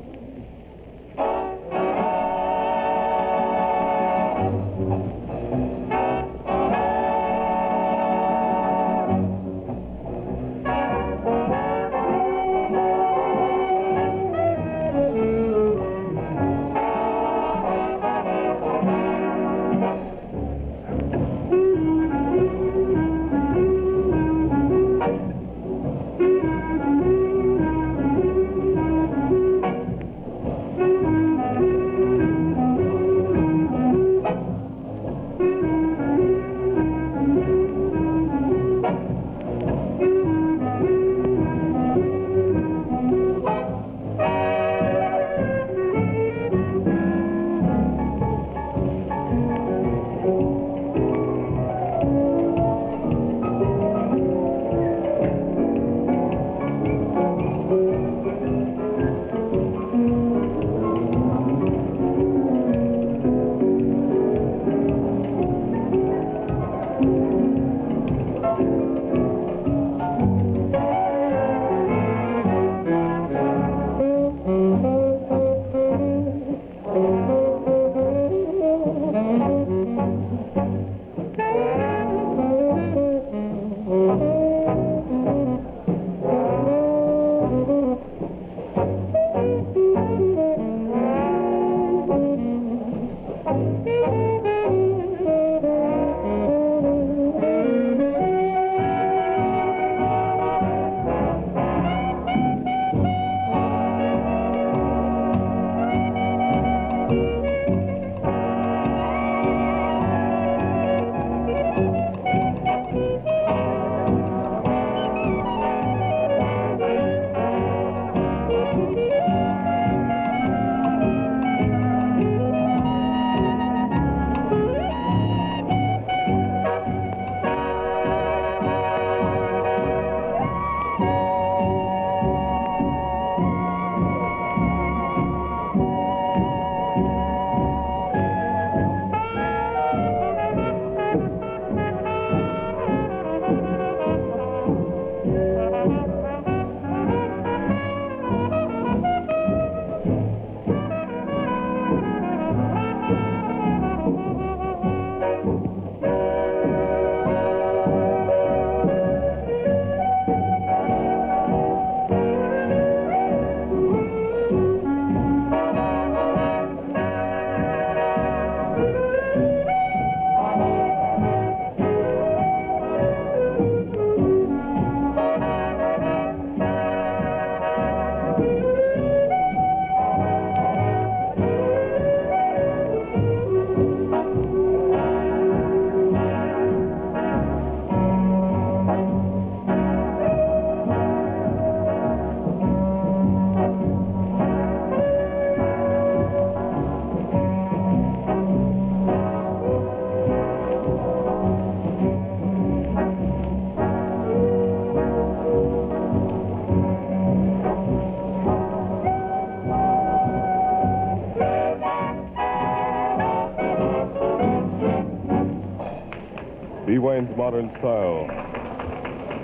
B. Wayne's Modern Style.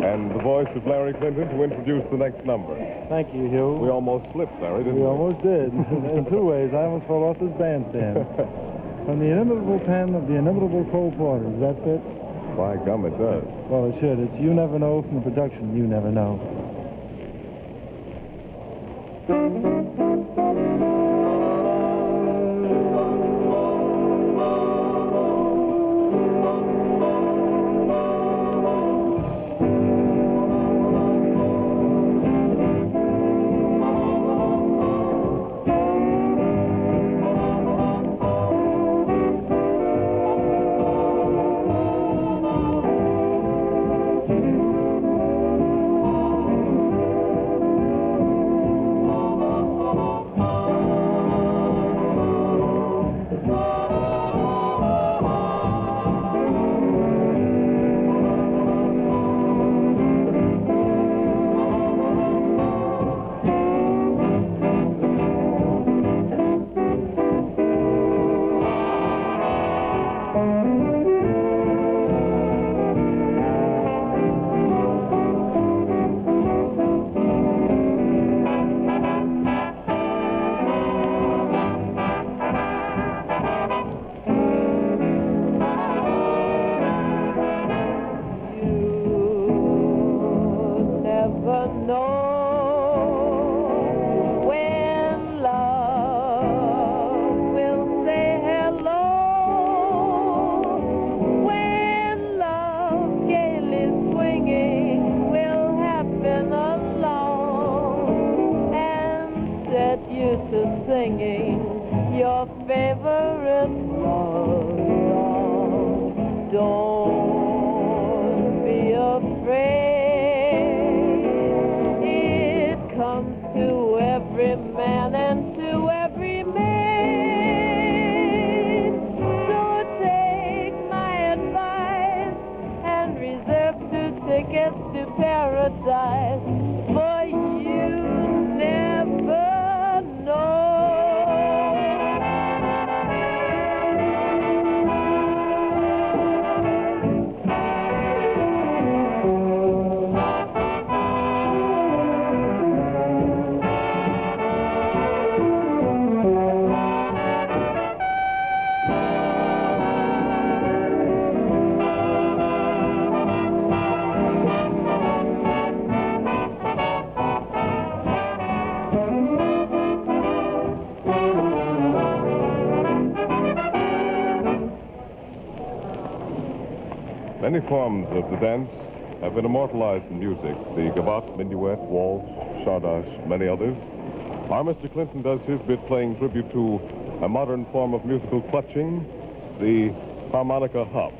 And the voice of Larry Clinton to introduce the next number. Thank you, Hugh. We almost slipped, Larry, didn't we? We almost did. In two ways. I almost fell off this bandstand. From the inimitable pen of the inimitable Cole Porter. Does that fit? By gum, it does. Well, it should. It's You Never Know from the production You Never Know. Many forms of the dance have been immortalized in music. The gavotte, minuet, waltz, chardash, many others. Our Mr. Clinton does his bit playing tribute to a modern form of musical clutching, the harmonica hop.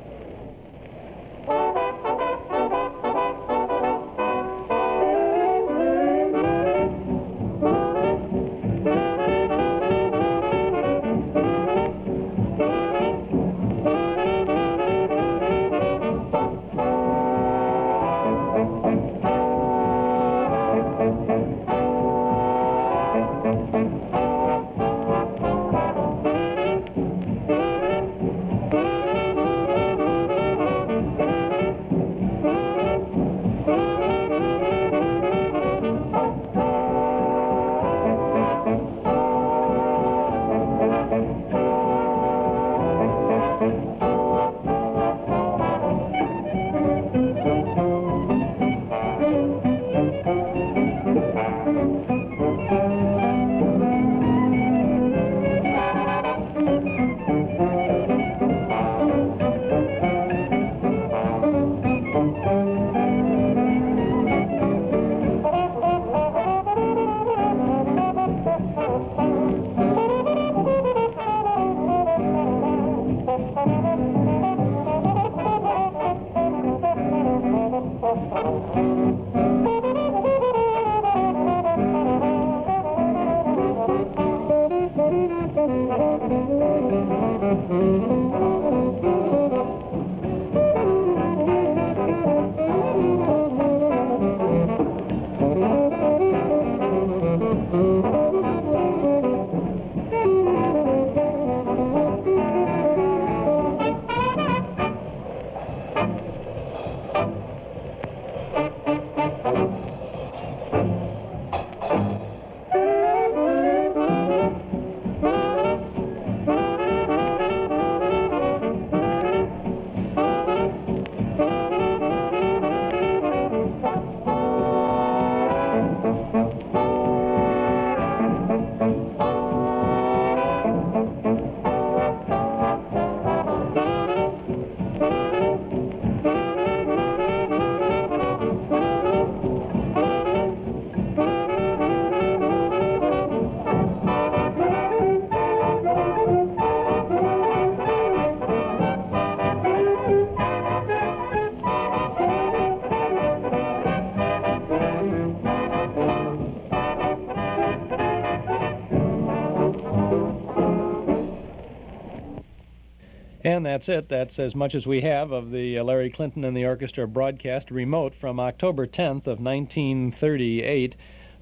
And that's it. That's as much as we have of the Larry Clinton and the Orchestra broadcast remote from October 10th of 1938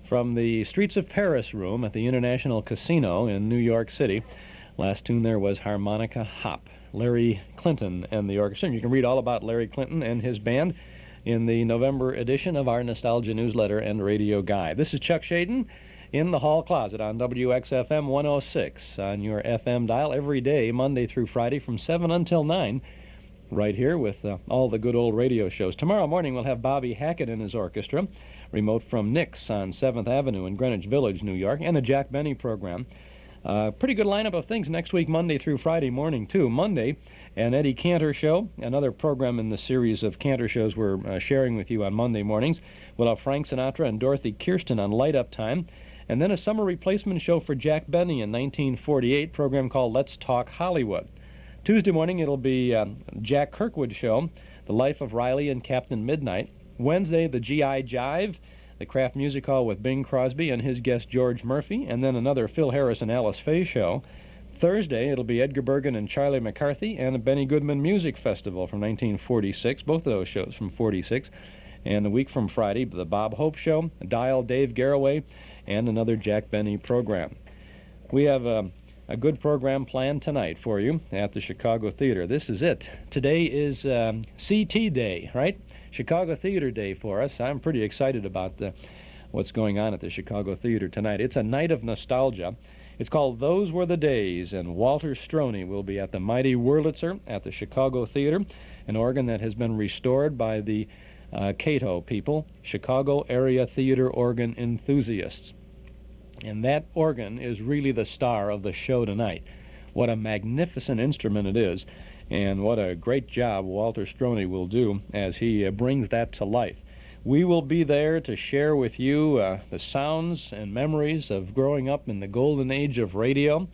from the Streets of Paris room at the International Casino in New York City. Last tune there was Harmonica Hop, Larry Clinton and the Orchestra. And you can read all about Larry Clinton and his band in the November edition of our Nostalgia Newsletter and Radio Guide. This is Chuck Shaden in the Hall Closet on WXFM 106 on your FM dial every day, Monday through Friday from 7 until 9, right here with all the good old radio shows. Tomorrow morning we'll have Bobby Hackett and his orchestra, remote from Nick's on 7th Avenue in Greenwich Village, New York, and a Jack Benny program. Pretty good lineup of things next week, Monday through Friday morning, too. Monday, an Eddie Cantor show, another program in the series of Cantor shows we're sharing with you on Monday mornings. We'll have Frank Sinatra and Dorothy Kirsten on Light Up Time. And then a summer replacement show for Jack Benny in 1948, program called Let's Talk Hollywood. Tuesday morning, it'll be Jack Kirkwood show, The Life of Riley and Captain Midnight. Wednesday, the G.I. Jive, the Kraft Music Hall with Bing Crosby and his guest George Murphy, and then another Phil Harris and Alice Faye show. Thursday, it'll be Edgar Bergen and Charlie McCarthy and a Benny Goodman Music Festival from 1946, both of those shows from 46. And a week from Friday, the Bob Hope Show, Dial Dave Garraway, and another Jack Benny program. We have a good program planned tonight for you at the Chicago Theater. This is it. Today is CT Day, right? Chicago Theater Day for us. I'm pretty excited about what's going on at the Chicago Theater tonight. It's a night of nostalgia. It's called Those Were the Days, and Walter Stroney will be at the mighty Wurlitzer at the Chicago Theater, an organ that has been restored by the Cato people, Chicago Area Theater Organ Enthusiasts. And that organ is really the star of the show tonight. What a magnificent instrument it is, and what a great job Walter Stroney will do as he brings that to life. We will be there to share with you the sounds and memories of growing up in the golden age of radio.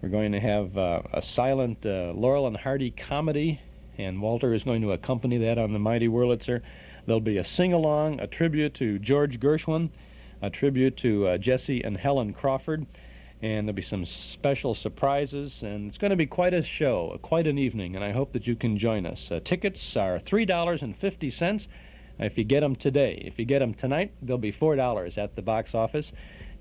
We're going to have a silent Laurel and Hardy comedy, and Walter is going to accompany that on the mighty Wurlitzer. There'll be a sing-along, a tribute to George Gershwin, a tribute to Jesse and Helen Crawford, and there'll be some special surprises, and it's going to be quite a show, quite an evening, and I hope that you can join us. Tickets are $3.50 if you get them today. If you get them tonight, they'll be $4 at the box office,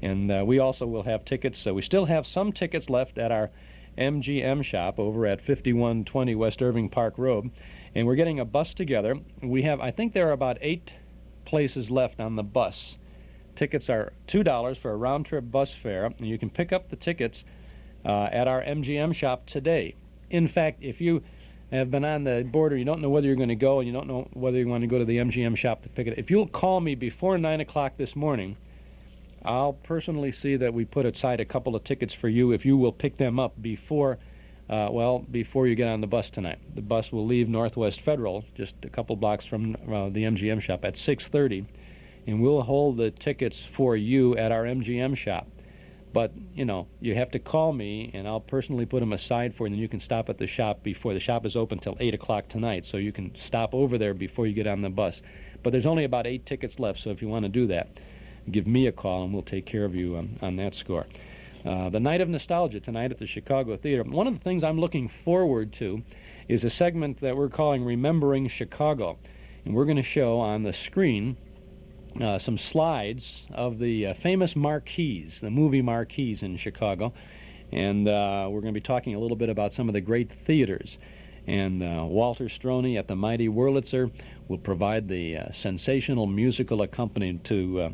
and we also will have tickets. So we still have some tickets left at our MGM shop over at 5120 West Irving Park Road, and we're getting a bus together. We have, I think there are about 8 places left on the bus. Tickets are $2 for a round-trip bus fare, and you can pick up the tickets at our MGM shop today. In fact, if you have been on the border, you don't know whether you're going to go, and you don't know whether you want to go to the MGM shop to pick it up, if you'll call me before 9 o'clock this morning, I'll personally see that we put aside a couple of tickets for you if you will pick them up before you get on the bus tonight. The bus will leave Northwest Federal, just a couple blocks from the MGM shop, at 6:30. And we'll hold the tickets for you at our MGM shop. But, you know, you have to call me, and I'll personally put them aside for you, and then you can stop at the shop before. The shop is open till 8 o'clock tonight, so you can stop over there before you get on the bus. But there's only about 8 tickets left, so if you want to do that, give me a call, and we'll take care of you on that score. The Night of Nostalgia tonight at the Chicago Theater. One of the things I'm looking forward to is a segment that we're calling Remembering Chicago. And we're going to show on the screen some slides of the famous marquees, the movie marquees in Chicago, and we're going to be talking a little bit about some of the great theaters. And Walter Stroney at the mighty Wurlitzer will provide the sensational musical accompaniment to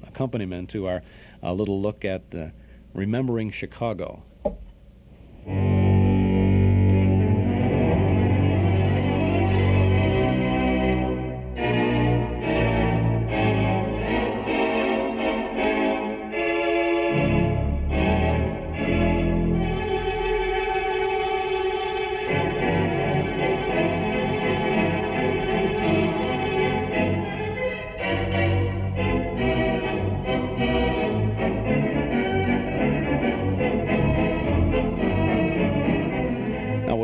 our little look at Remembering Chicago.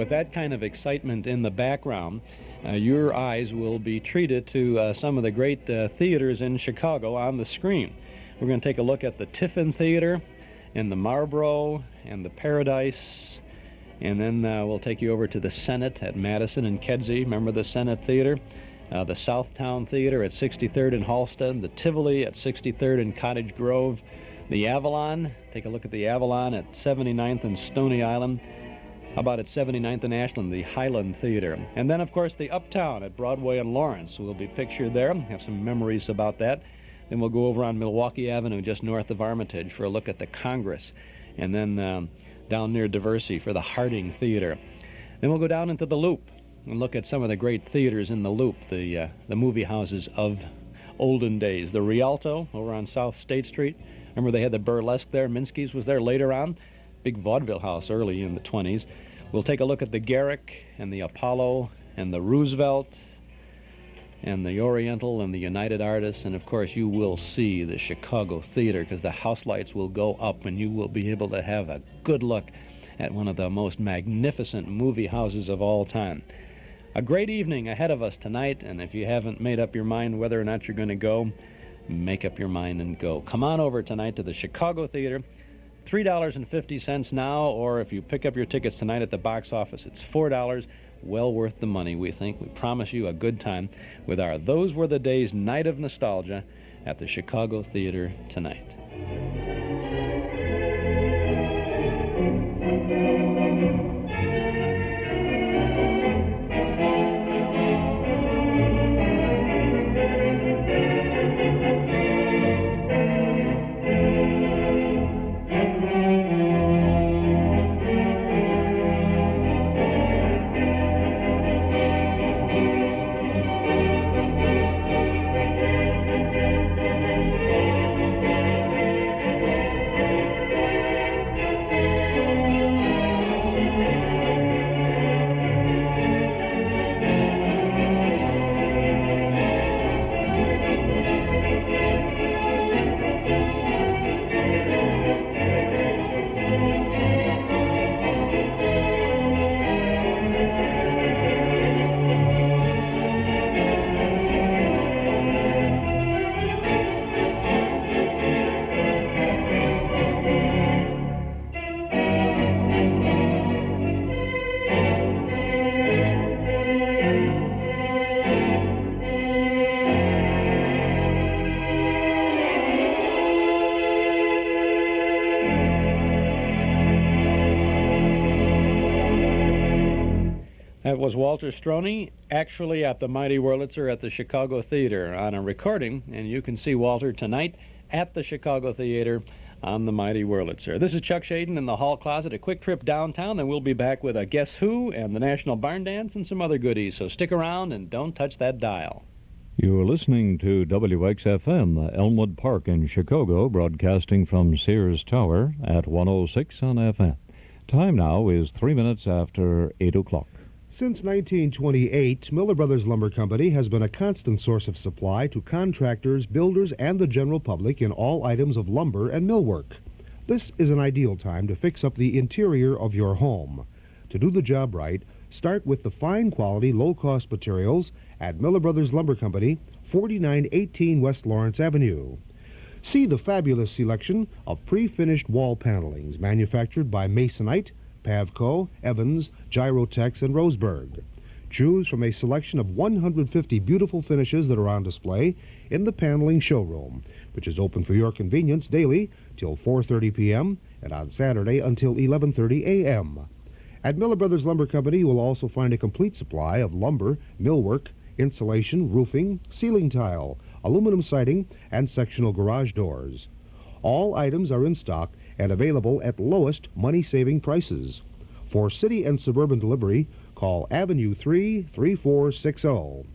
That kind of excitement in the background, your eyes will be treated to some of the great theaters in Chicago on the screen. We're going to take a look at the Tiffin Theater and the Marlboro and the Paradise And then we'll take you over to the Senate at Madison and Kedzie. Remember the Senate Theater? The Southtown Theater at 63rd and Halsted. The Tivoli at 63rd and Cottage Grove. The Avalon. Take a look at the Avalon at 79th and Stony Island. How about at 79th and Ashland, the Highland Theater. And then, of course, the Uptown at Broadway and Lawrence will be pictured there. Have some memories about that. Then we'll go over on Milwaukee Avenue just north of Armitage for a look at the Congress. And then down near Diversey for the Harding Theater. Then we'll go down into the Loop and look at some of the great theaters in the Loop, the movie houses of olden days. The Rialto over on South State Street. Remember they had the Burlesque there? Minsky's was there later on. Big vaudeville house early in the 20s. We'll take a look at the Garrick and the Apollo and the Roosevelt and the Oriental and the United Artists. And, of course, you will see the Chicago Theater because the house lights will go up and you will be able to have a good look at one of the most magnificent movie houses of all time. A great evening ahead of us tonight, and if you haven't made up your mind whether or not you're going to go, make up your mind and go. Come on over tonight to the Chicago Theater. $3.50 now, or if you pick up your tickets tonight at the box office, it's $4. Well worth the money, we think. We promise you a good time with our Those Were the Days Night of Nostalgia at the Chicago Theater tonight. That was Walter Stroni, actually at the Mighty Wurlitzer at the Chicago Theater on a recording, and you can see Walter tonight at the Chicago Theater on the Mighty Wurlitzer. This is Chuck Shaden in the Hall Closet, a quick trip downtown, and we'll be back with a Guess Who and the National Barn Dance and some other goodies, so stick around and don't touch that dial. You're listening to WXFM, Elmwood Park in Chicago, broadcasting from Sears Tower at 106 on FM. Time now is 3 minutes after 8 o'clock. Since 1928, Miller Brothers Lumber Company has been a constant source of supply to contractors, builders, and the general public in all items of lumber and millwork. This is an ideal time to fix up the interior of your home. To do the job right, start with the fine quality, low-cost materials at Miller Brothers Lumber Company, 4918 West Lawrence Avenue. See the fabulous selection of pre-finished wall panelings manufactured by Masonite, Pavco, Evans, Gyrotex, and Roseburg. Choose from a selection of 150 beautiful finishes that are on display in the paneling showroom, which is open for your convenience daily till 4:30 p.m. and on Saturday until 11:30 a.m. At Miller Brothers Lumber Company, you will also find a complete supply of lumber, millwork, insulation, roofing, ceiling tile, aluminum siding, and sectional garage doors. All items are in stock and available at lowest money-saving prices. For city and suburban delivery, call Avenue 3 3460.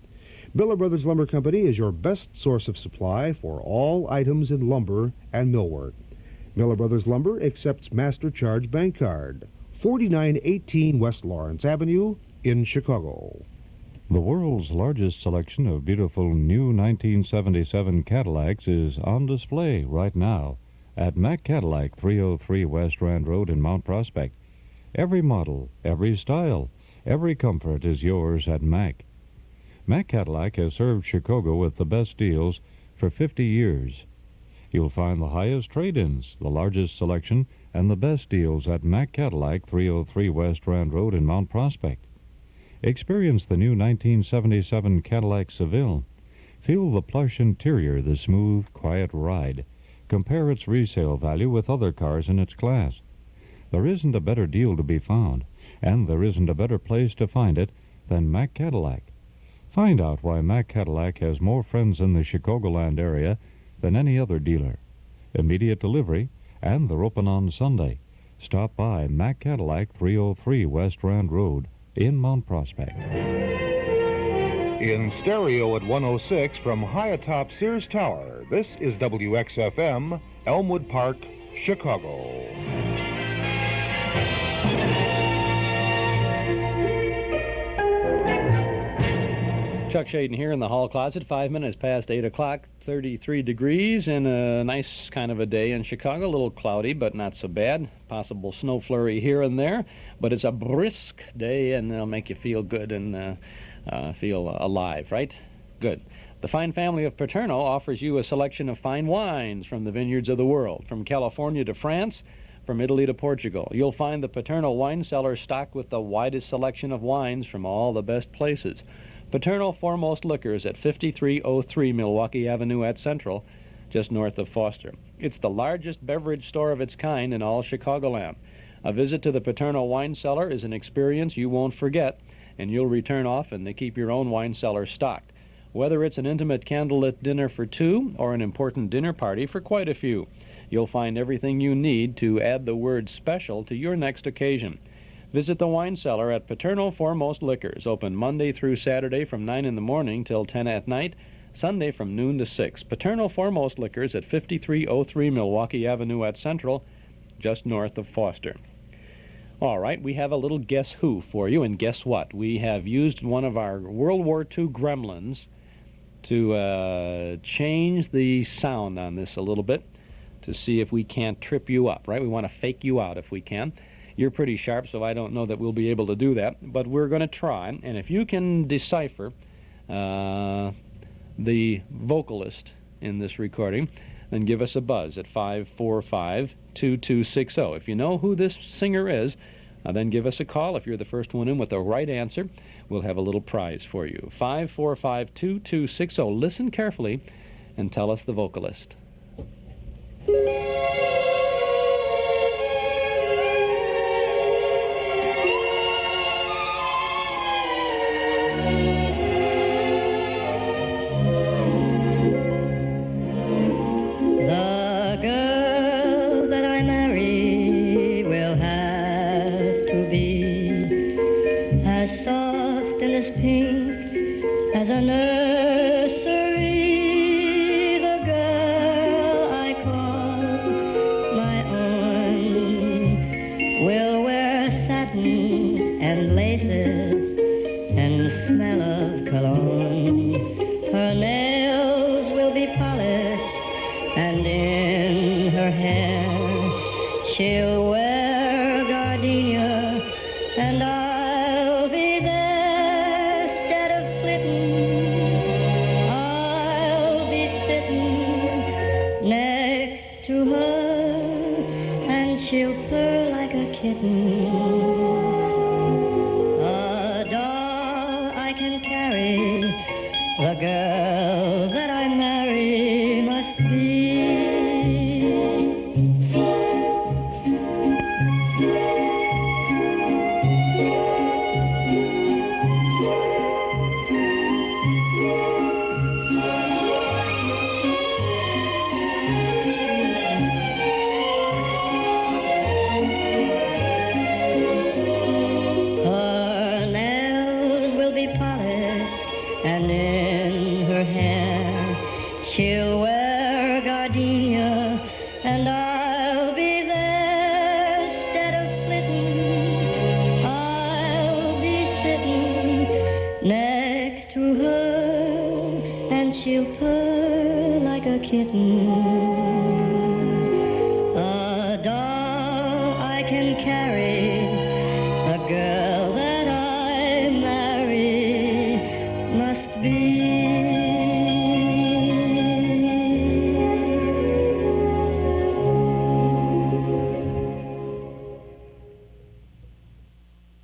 Miller Brothers Lumber Company is your best source of supply for all items in lumber and millwork. Miller Brothers Lumber accepts Master Charge Bank Card. 4918 West Lawrence Avenue in Chicago. The world's largest selection of beautiful new 1977 Cadillacs is on display right now at Mack Cadillac, 303 West Rand Road in Mount Prospect. Every model, every style, every comfort is yours at Mack. Mack Cadillac has served Chicago with the best deals for 50 years. You'll find the highest trade-ins, the largest selection, and the best deals at Mack Cadillac, 303 West Rand Road in Mount Prospect. Experience the new 1977 Cadillac Seville. Feel the plush interior, the smooth, quiet ride. Compare its resale value with other cars in its class. There isn't a better deal to be found, and there isn't a better place to find it than Mack Cadillac. Find out why Mack Cadillac has more friends in the Chicagoland area than any other dealer. Immediate delivery, and they're open on Sunday. Stop by Mack Cadillac, 303 West Rand Road in Mount Prospect. In stereo at 106 from high atop Sears Tower, this is WXFM, Elmwood Park, Chicago. Chuck Shaden here in the hall closet, 5 minutes past 8 o'clock, 33 degrees, and a nice kind of a day in Chicago. A little cloudy, but not so bad. Possible snow flurry here and there, but it's a brisk day, and it'll make you feel good and feel alive, right? Good. The fine family of Paterno offers you a selection of fine wines from the vineyards of the world, from California to France, from Italy to Portugal. You'll find the Paterno wine cellar stocked with the widest selection of wines from all the best places. Paterno Foremost Liquors at 5303 Milwaukee Avenue at Central, just north of Foster. It's the largest beverage store of its kind in all Chicagoland. A visit to the Paterno wine cellar is an experience you won't forget, and you'll return often to keep your own wine cellar stocked. Whether it's an intimate candlelit dinner for two or an important dinner party for quite a few, you'll find everything you need to add the word special to your next occasion. Visit the wine cellar at Paterno Foremost Liquors, open Monday through Saturday from 9 in the morning till 10 at night, Sunday from noon to 6. Paterno Foremost Liquors at 5303 Milwaukee Avenue at Central, just north of Foster. All right, we have a little Guess Who for you, and guess what? We have used one of our World War II gremlins to change the sound on this a little bit to see if we can't trip you up, right? We want to fake you out if we can. You're pretty sharp, so I don't know that we'll be able to do that, but we're going to try. And if you can decipher the vocalist in this recording, then give us a buzz at 545-2260. If you know who this singer is, then give us a call. If you're the first one in with the right answer, we'll have a little prize for you. 545-2260. Listen carefully and tell us the vocalist.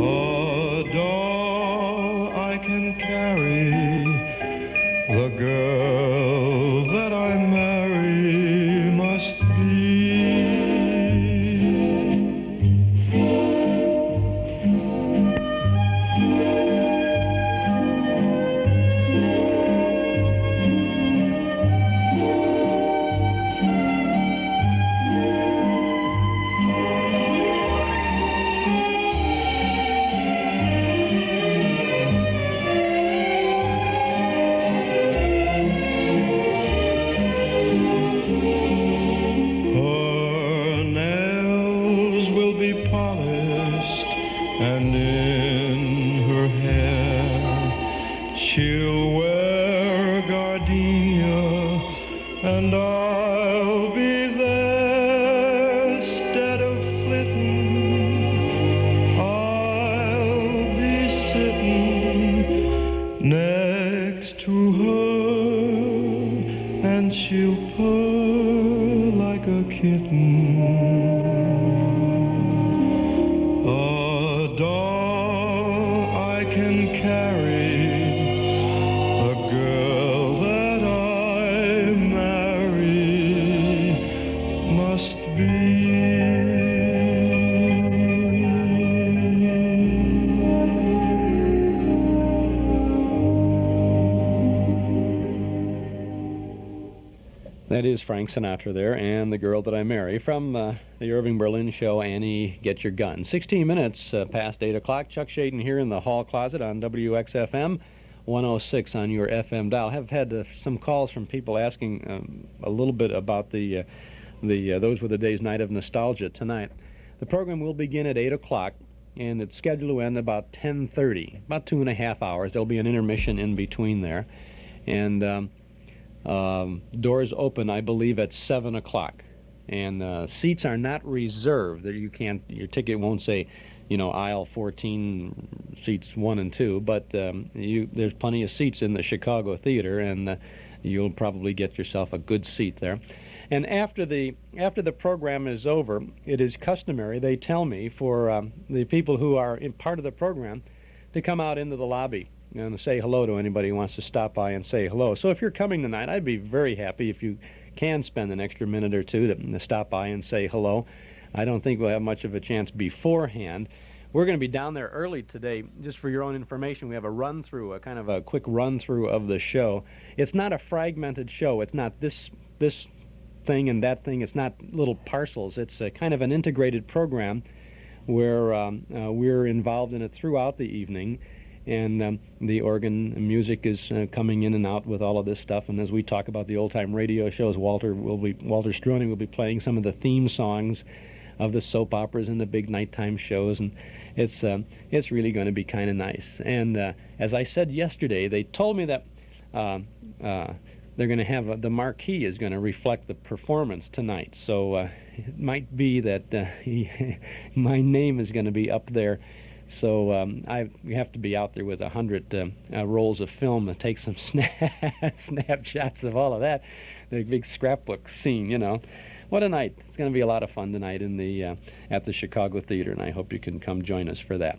A doll I can carry, the girl that I marry must and in her hair she'll wear gardenia, and I'll be there. Instead of flitting, I'll be sitting next to her, and she'll purr like a kitten. That is Frank Sinatra there, and The Girl That I Marry, from the Irving Berlin show, Annie, Get Your Gun. 16 minutes past 8 o'clock. Chuck Shaden here in the hall closet on WXFM 106 on your FM dial. Have had some calls from people asking a little bit about the Those Were the Days Night of Nostalgia tonight. The program will begin at 8 o'clock, and it's scheduled to end about 10:30, about 2.5 hours. There'll be an intermission in between there. And doors open, I believe, at 7 o'clock, and seats are not reserved. You can't. Your ticket won't say, aisle 14, seats 1 and 2. But there's plenty of seats in the Chicago Theater, and you'll probably get yourself a good seat there. And after the program is over, it is customary, they tell me, for the people who are part of the program to come out into the lobby and say hello to anybody who wants to stop by and say hello. So if you're coming tonight, I'd be very happy if you can spend an extra minute or two to stop by and say hello. I don't think we'll have much of a chance beforehand. We're going to be down there early today. Just for your own information, we have a run-through, a kind of a quick run-through of the show. It's not a fragmented show. It's not this thing and that thing. It's not little parcels. It's a kind of an integrated program where we're involved in it throughout the evening. And the organ music is coming in and out with all of this stuff. And as we talk about the old-time radio shows, Walter Stroni will be playing some of the theme songs of the soap operas and the big nighttime shows. And it's really going to be kind of nice. And as I said yesterday, they told me that they're going to have the marquee is going to reflect the performance tonight. So it might be that my name is going to be up there. So I have to be out there with 100 rolls of film to take some snapshots of all of that. The big scrapbook scene, What a night. It's going to be a lot of fun tonight at the Chicago Theater, and I hope you can come join us for that.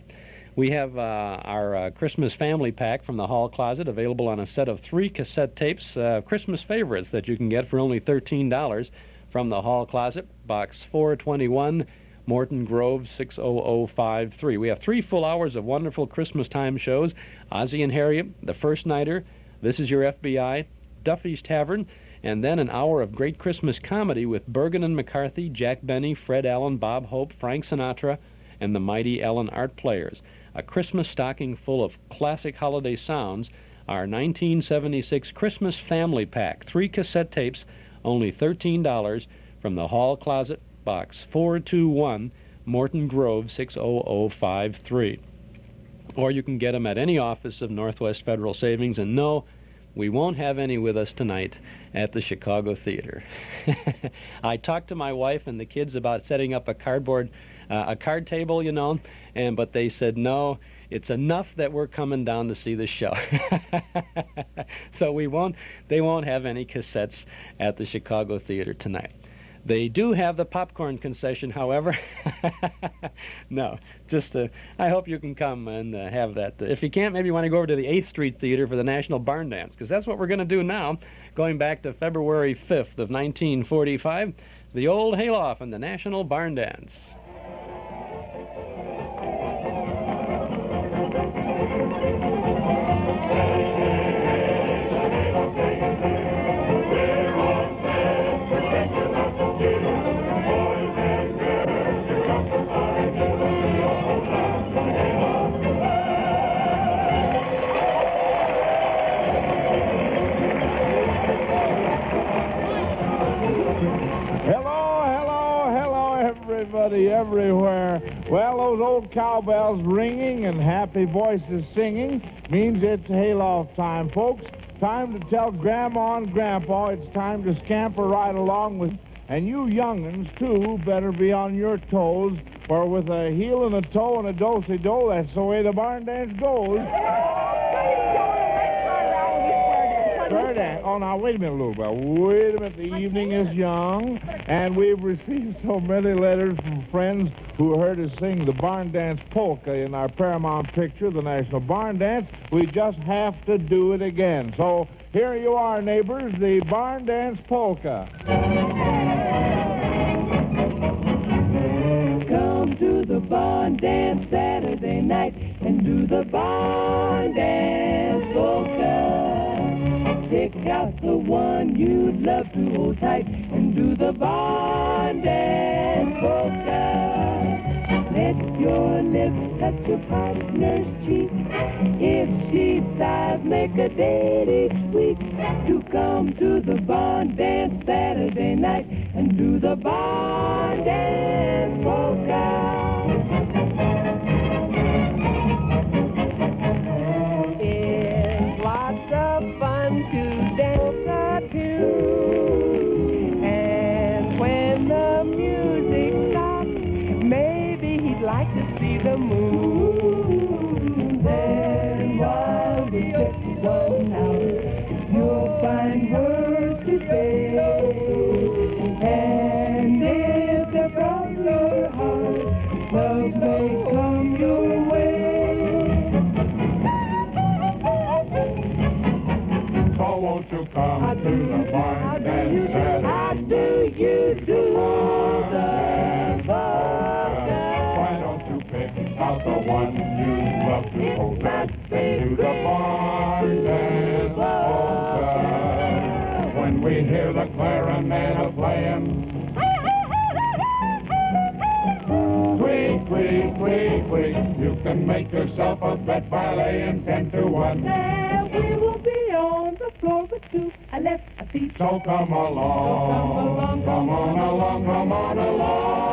We have our Christmas family pack from the hall closet available on a set of 3 cassette tapes, Christmas favorites that you can get for only $13 from the hall closet, box 421, Morton Grove 60053. We have 3 full hours of wonderful Christmas time shows: Ozzie and Harriet, The First Nighter, This Is Your FBI, Duffy's Tavern, and then an hour of great Christmas comedy with Bergen and McCarthy, Jack Benny, Fred Allen, Bob Hope, Frank Sinatra, and the mighty Ellen Art Players. A Christmas stocking full of classic holiday sounds, our 1976 Christmas Family Pack, 3 cassette tapes, only $13 from the hall closet, box 421, Morton Grove 60053. Or you can get them at any office of Northwest Federal Savings. And no, we won't have any with us tonight at the Chicago Theater. I talked to my wife and the kids about setting up a card table, but they said no, it's enough that we're coming down to see the show. So they won't have any cassettes at the Chicago Theater tonight. They do have the popcorn concession, however. No, just I hope you can come and have that. If you can't, maybe you want to go over to the 8th Street Theater for the National Barn Dance, because that's what we're going to do now, going back to February 5th of 1945, the old hayloft and the National Barn Dance. Everybody everywhere. Well, those old cowbells ringing and happy voices singing means it's hayloft time, folks. Time to tell Grandma and Grandpa it's time to scamper right along with... And you young'uns, too, better be on your toes, for with a heel and a toe and a do-si-do, that's the way the barn dance goes. Oh, now, wait a minute, Lulu Belle. Wait a minute. The evening is young, and we've received so many letters from friends who heard us sing the barn dance polka in our Paramount picture, the National Barn Dance. We just have to do it again. So here you are, neighbors, the barn dance polka. Come to the barn dance Saturday night and do the barn dance polka. Pick out the one you'd love to hold tight and do the barn dance polka. Let your lips touch your partner's cheek. If she sighs, make a date each week to come to the barn dance Saturday night and do the barn dance polka. It's lots of fun to dance to, and when the music stops, maybe he'd like to see the moon. Then while we check one out, you'll find words to say, and if they're from your heart, love may come your way. So won't you come to the barn dance Saturday? How do you do the polka? Why don't you pick out the one you love to hold tight and do the barn dance polka? When we hear the clarinet a-playing, tweet, tweet, tweet, tweet, you can make yourself a bet by laying 10 to 1. Then we will be on the floor with two, a left, a feet. So come along, come on along, come on along,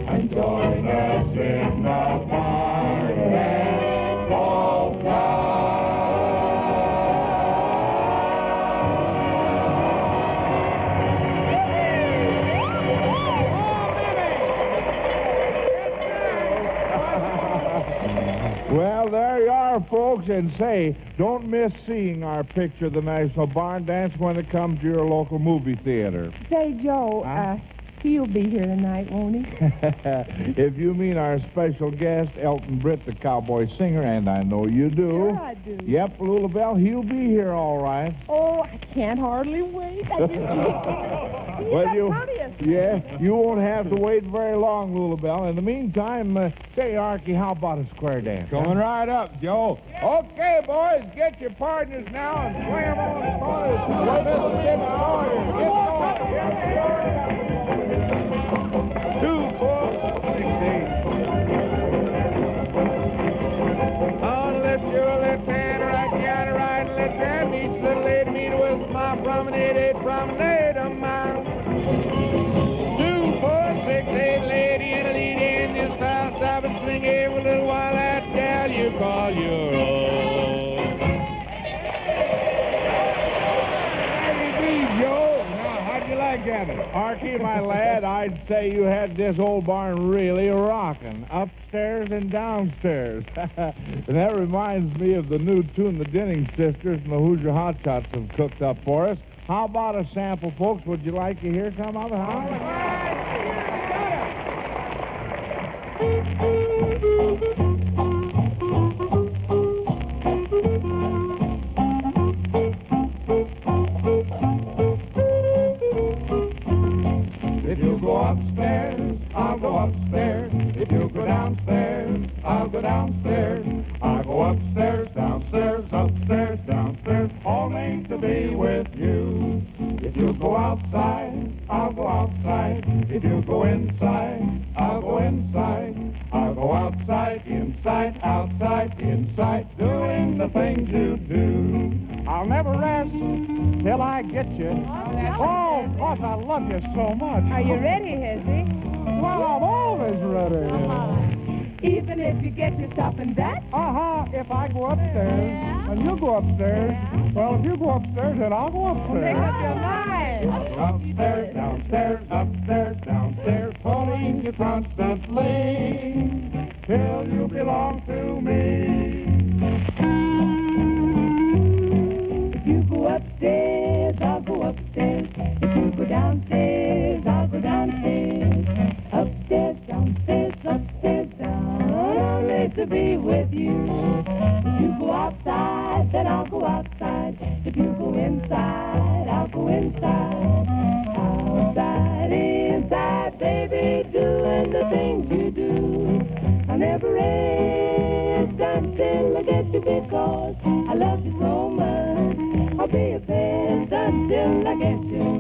and join us in the barn dance polka. Well, there you are, folks, and say, don't miss seeing our picture of the National Barn Dance when it comes to your local movie theater. Say, Joe, he'll be here tonight, won't he? If you mean our special guest, Elton Britt, the cowboy singer, and I know you do. Sure I do. Yep, Lulu Belle, he'll be here all right. Oh, I can't hardly wait. You won't have to wait very long, Lulu Belle. In the meantime, say, Arkie, how about a square dance? Coming right up, Joe. Okay, boys, get your partners now and slam on the corners. Let us get started. Get going. 2, 4, 6, 8. On the left, your left hand, right down, right and left hand. Each little lady meet a west mile, promenade, 8 promenade a mile. 2, 4, 6, 8, lady in a lead in your style. Stop and swing every little while that gal you call your own. How do you do, Joe? Now, how'd you like that? Arkie, my lad, I'd say you had this old barn really rocking, upstairs and downstairs. And that reminds me of the new tune the Denning sisters and the Hoosier Hot Shots have cooked up for us. How about a sample, folks? Would you like to hear some of it? If you go upstairs, I'll go upstairs. If you go downstairs, I'll go downstairs. I'll go upstairs, downstairs, upstairs, downstairs, only to be with you. If you go outside, I'll go outside. If you go inside, I'll go inside. I'll go outside, inside, outside, inside, doing the things you do. I'll never rest till I get you. Oh, because I love you so much. Are you ready, Hezzy? Well, I'm always ready. Even if you get yourself in that? If I go upstairs and you go upstairs, well, if you go upstairs, then I'll go upstairs. Make up your mind. Upstairs, downstairs, upstairs, downstairs, pulling you constantly till you belong to me. If you go upstairs, I'll go upstairs. If you go downstairs, I'll go downstairs. Upstairs, downstairs, upstairs, down, only to be with you. If you go outside, then I'll go outside. If you go inside, I'll go inside. Outside, inside, baby, doing the things you do. I'll never rest until I get you because I love you so much. I'll be a pest until I get you.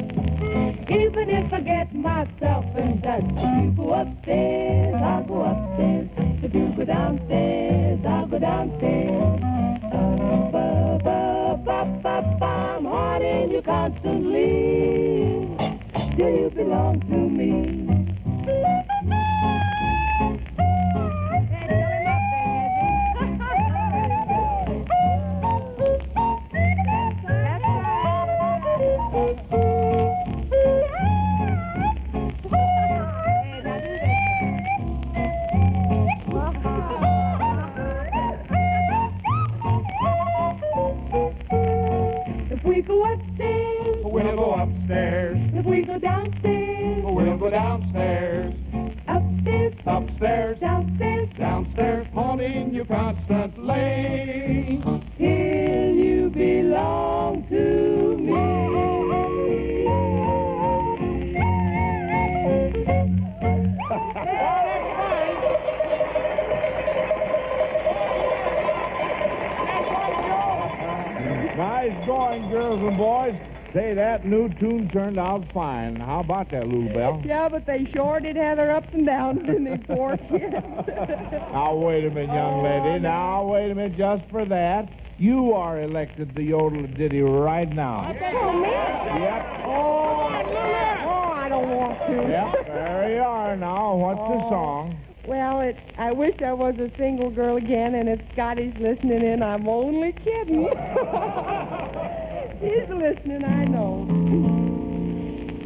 Even if I get myself in touch. If you go upstairs, I'll go upstairs. If you go downstairs, I'll go downstairs. Up, up, up, up, up, I'm haunting you constantly till you belong to me. If we go upstairs, We'll go upstairs. if we go downstairs, We'll go downstairs. upstairs, Upstairs, downstairs, downstairs, haunting you constantly till you belong to me. Nice going, girls and boys. Say, that new tune turned out fine. How about that, Lulu Belle? Yeah, but they sure did have their ups and downs, didn't they, poor kids? Now, wait a minute, young lady. Now, wait a minute. Just for that, you are elected the Yodel Ditty right now. Oh, me? Yep. Oh, I don't want to. Yep, there you are now. What's the song? Well, I wish I was a single girl again, and if Scotty's listening in, I'm only kidding. He's listening, I know.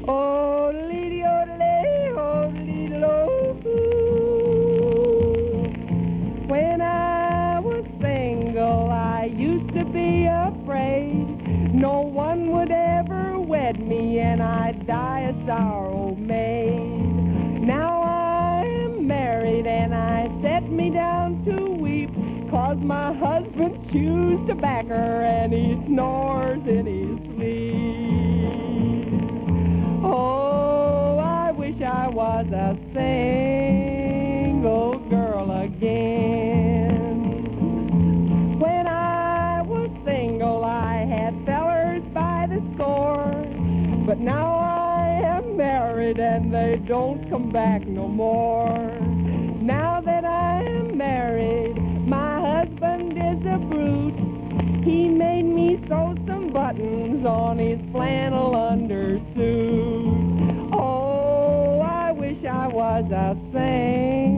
Oh, lady, oh, when I was single, I used to be afraid no one would ever wed me, and I'd die a sorrow maid. Now I'm married, and I set me down to weep, 'cause my husband chews tobacco and he snores in his sleep. Oh, I wish I was a single girl again. When I was single, I had fellers by the score, but now I am married and they don't come back no more. Now that I am married, my husband is a brute. He made me sew some buttons on his flannel undersuit. Oh, I wish I was a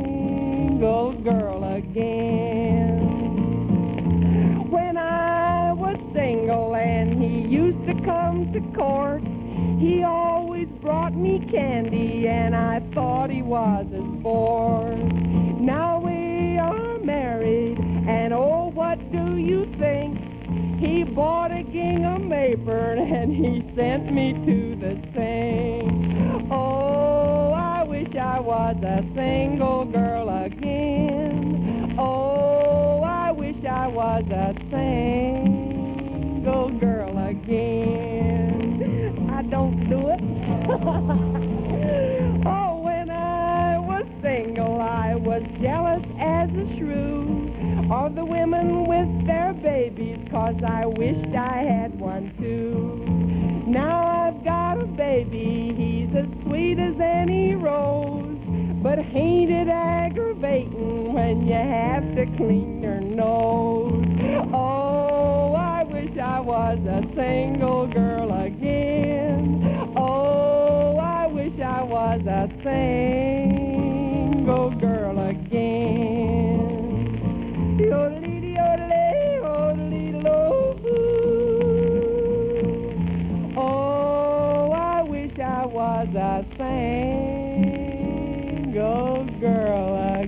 single girl again. When I was single and he used to come to court, he always brought me candy and I thought he was a sport. Now we are married and oh, what do you think? He bought a gingham apron and he sent me to the sing. Oh, I wish I was a single girl again. Oh, I wish I was a single girl again. I don't do it. Oh, when I was single, I was jealous as a shrew of the women with their babies, 'cause I wished I had one too. Now I've got a baby, he's as sweet as any rose, but ain't it aggravating when you have to clean your nose? Oh, I wish I was a single girl again. Oh, I wish I was a single girl again. Oh, I wish I was a single girl again.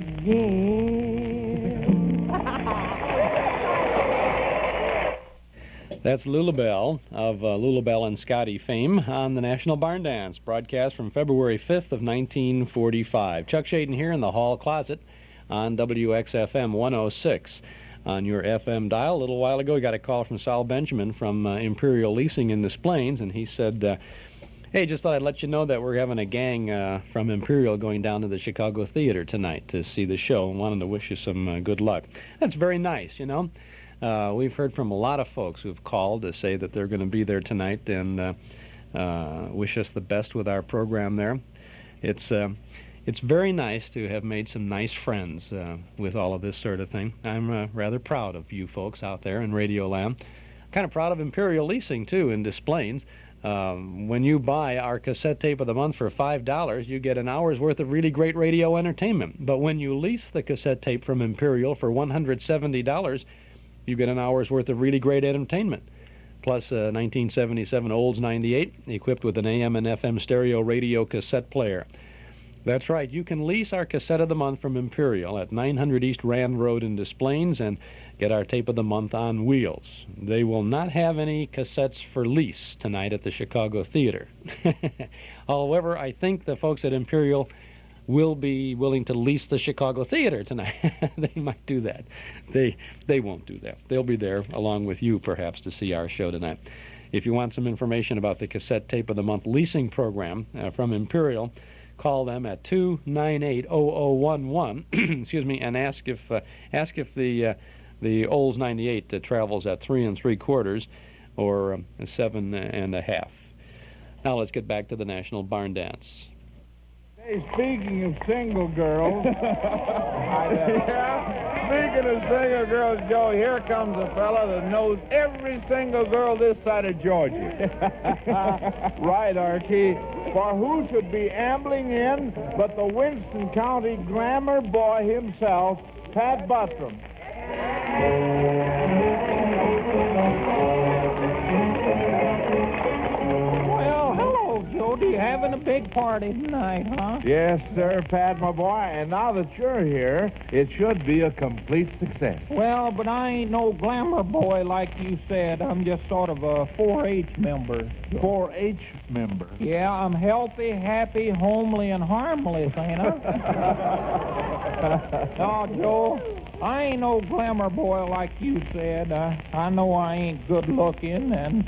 That's Lulu Belle of Lulu Belle and Scotty fame on the National Barn Dance, broadcast from February 5th of 1945. Chuck Shaden here in the hall closet on WXFM 106 on your FM dial. A little while ago, we got a call from Sal Benjamin from Imperial Leasing in Des Plaines, and he said, hey, just thought I'd let you know that we're having a gang from Imperial going down to the Chicago Theater tonight to see the show, and wanted to wish you some good luck. That's very nice, you know. We've heard from a lot of folks who've called to say that they're going to be there tonight and wish us the best with our program there. It's very nice to have made some nice friends with all of this sort of thing. I'm rather proud of you folks out there in Radio Land. Kind of proud of Imperial Leasing, too, in Des Plaines. When you buy our cassette tape of the month for $5, you get an hour's worth of really great radio entertainment. But when you lease the cassette tape from Imperial for $170, you get an hour's worth of really great entertainment. Plus a 1977 Olds 98, equipped with an AM and FM stereo radio cassette player. That's right, you can lease our cassette of the month from Imperial at 900 East Rand Road in Des Plaines and get our tape of the month on wheels. They will not have any cassettes for lease tonight at the Chicago Theater. However, I think the folks at Imperial will be willing to lease the Chicago Theater tonight. They might do that. They won't do that. They'll be there along with you, perhaps, to see our show tonight. If you want some information about the cassette tape of the month leasing program from Imperial, call them at 298-0011, excuse me, and ask if the Olds 98 travels at 3 3/4 or 7 1/2. Now let's get back to the National Barn Dance. Hey, speaking of single girls, speaking of single girls, Joe, here comes a fella that knows every single girl this side of Georgia. Right, Arkie. For who should be ambling in but the Winston County glamour boy himself, Pat Buttram. Well, hello, Jody. Having a big party tonight, huh? Yes, sir, Pat, my boy. And now that you're here, it should be a complete success. Well, but I ain't no glamour boy like you said. I'm just sort of a 4-H member. 4-H member? Yeah, I'm healthy, happy, homely, and harmless, ain't I? No, Joe, I ain't no glamour boy like you said. I know I ain't good looking, and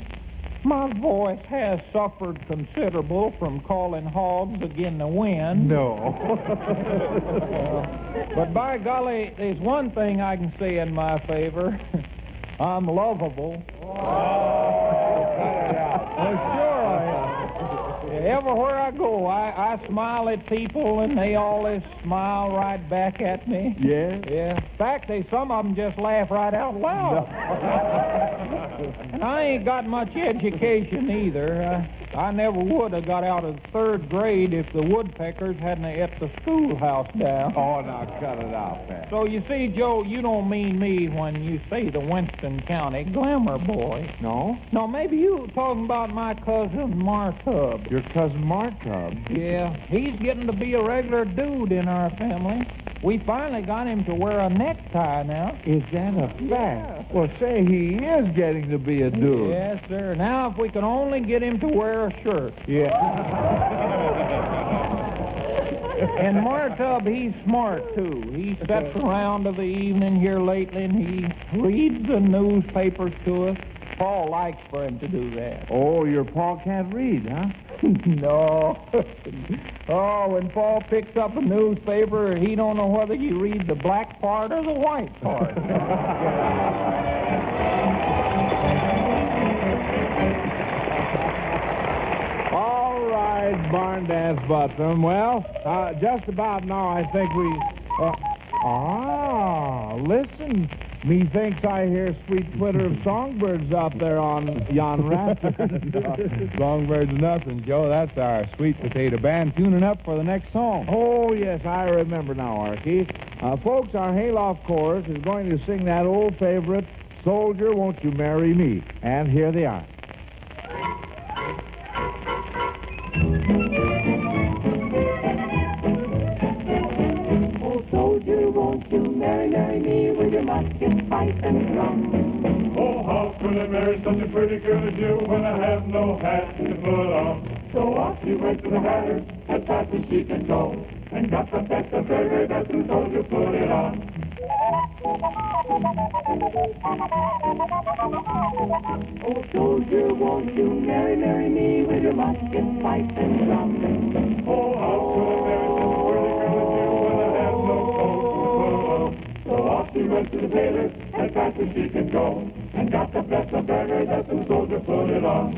my voice has suffered considerable from calling hogs again the wind. No. But by golly, there's one thing I can say in my favor. I'm lovable. Sure I am. Everywhere I go, I smile at people, and they always smile right back at me. Yeah? Yeah. In fact, some of them just laugh right out loud. And I ain't got much education either. I never would have got out of 3rd grade if the woodpeckers hadn't ate the schoolhouse down. Oh, now cut it out, Pat. So you see, Joe, you don't mean me when you say the Winston County glamour boy. No? No, maybe you talking about my cousin Mark Hubb. Your cousin Mark Hubb? Yeah, he's getting to be a regular dude in our family. We finally got him to wear a necktie now. Is that a fact? Well, say, he is getting to be a dude. Yes, sir. Now, if we can only get him to wear a shirt. Yeah. And Martub, he's smart, too. He steps around of the evening here lately, and he reads the newspapers to us. Paul likes for him to do that. Oh, your Paul can't read, huh? No. Oh, when Paul picks up a newspaper, he don't know whether he reads the black part or the white part. All right, Barn Dance Buttram. Well, just about now, I think we... listen. Methinks I hear sweet twitter of songbirds out there on yon rafter. Songbirds nothing, Joe. That's our sweet potato band tuning up for the next song. Oh, yes, I remember now, Arkie. Folks, our Hayloft Chorus is going to sing that old favorite, Soldier, Won't You Marry Me? And here they are. Soldier, won't you marry me with your musket, pipe, and drum? Oh, how could I marry such a pretty girl as you when I have no hat to put on? So off she went to the hatter, as fast as she could go, and got the best of very, very best, and the soldier put it on. Oh, soldier, won't you marry me with your musket, pipe, and drum? Oh, how could I marry such a pretty girl as you when I have no coat to put on? So off she went to the tailor, as fast as she could go, and got the best of very, very best, and the soldier put it on.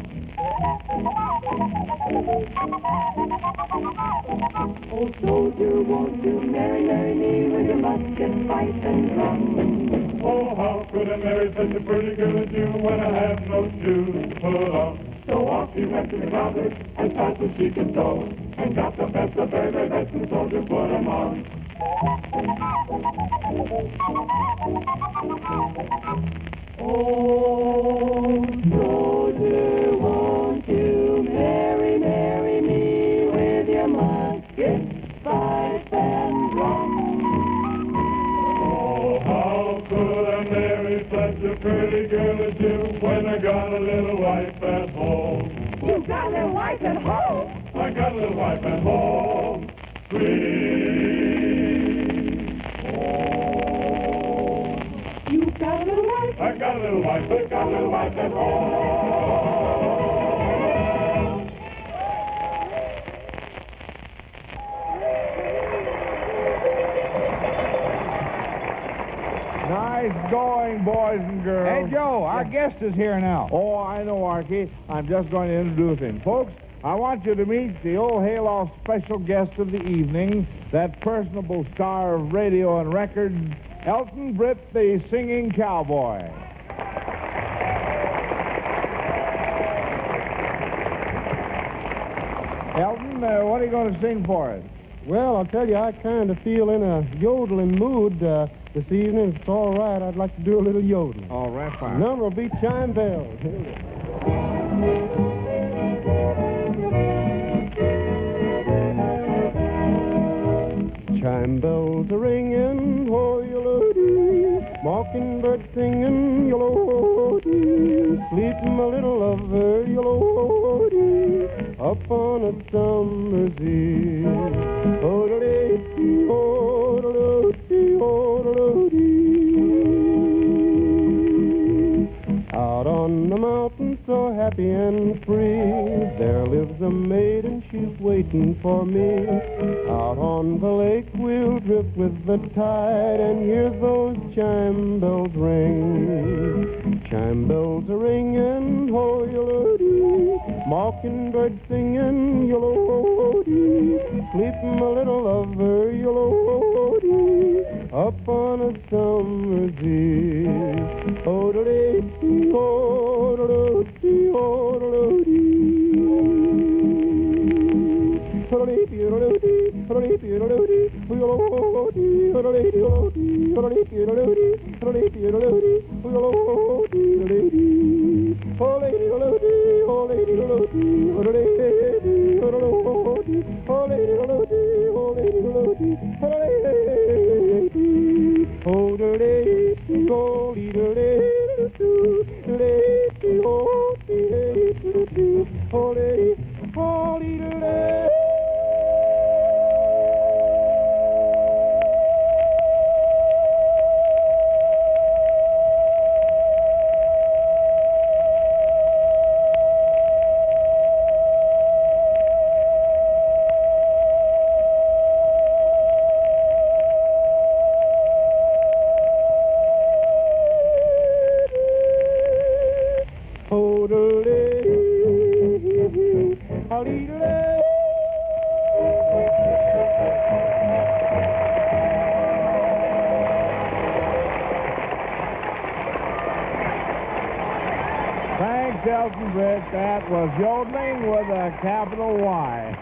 Oh, soldier, won't you marry me with your musket, pipe, and drum? Oh, how could I marry such a pretty girl as you when I have no shoes to put on? So off she went to the closet, as fast as she could go, and got the best of very, very best, and the soldier put 'em on. Oh, soldier, won't you marry me with your musket, pipe, and drum? Oh, how could I marry such a pretty girl as you when I got a little wife at home? You got a little wife at home? I got a little wife at home. Sweet. You got a little wife? I got a little wife. I got a little wife at home. Nice going, boys and girls. Hey, Joe, our guest is here now. Oh, I know, Arkie. I'm just going to introduce him. Folks, I want you to meet the old Hayloft special guest of the evening, that personable star of radio and records, Elton Britt, the singing cowboy. Elton, what are you going to sing for us? Well, I'll tell you, I kind of feel in a yodeling mood this evening. If it's all right, I'd like to do a little yodeling. All right, The fine. number will be Chime Bells. Chime bells are ringing, ho-yo-lo-dee, mockingbird singing, yo-lo-dee, sleep my little lover, yo-lo-dee, up on a summer's eve. Oh-do-dee, oh-do-do-dee, oh-do-do-dee. Out on the mountain so happy and free, there lives a maiden, she's waiting for me. Out on the lake we'll drift with the tide and hear those chime bells ring. Chime bells are ringing, ho-yo-lo-dee, mockingbird singing, yo-lo-dee, sleep my little lover, yo-lo-dee, up on a summer's eve. Oh-do-dee, oh-do-do-dee, oh-do-do-dee. Oh, Elton Britt. That was yodeling with a capital Y.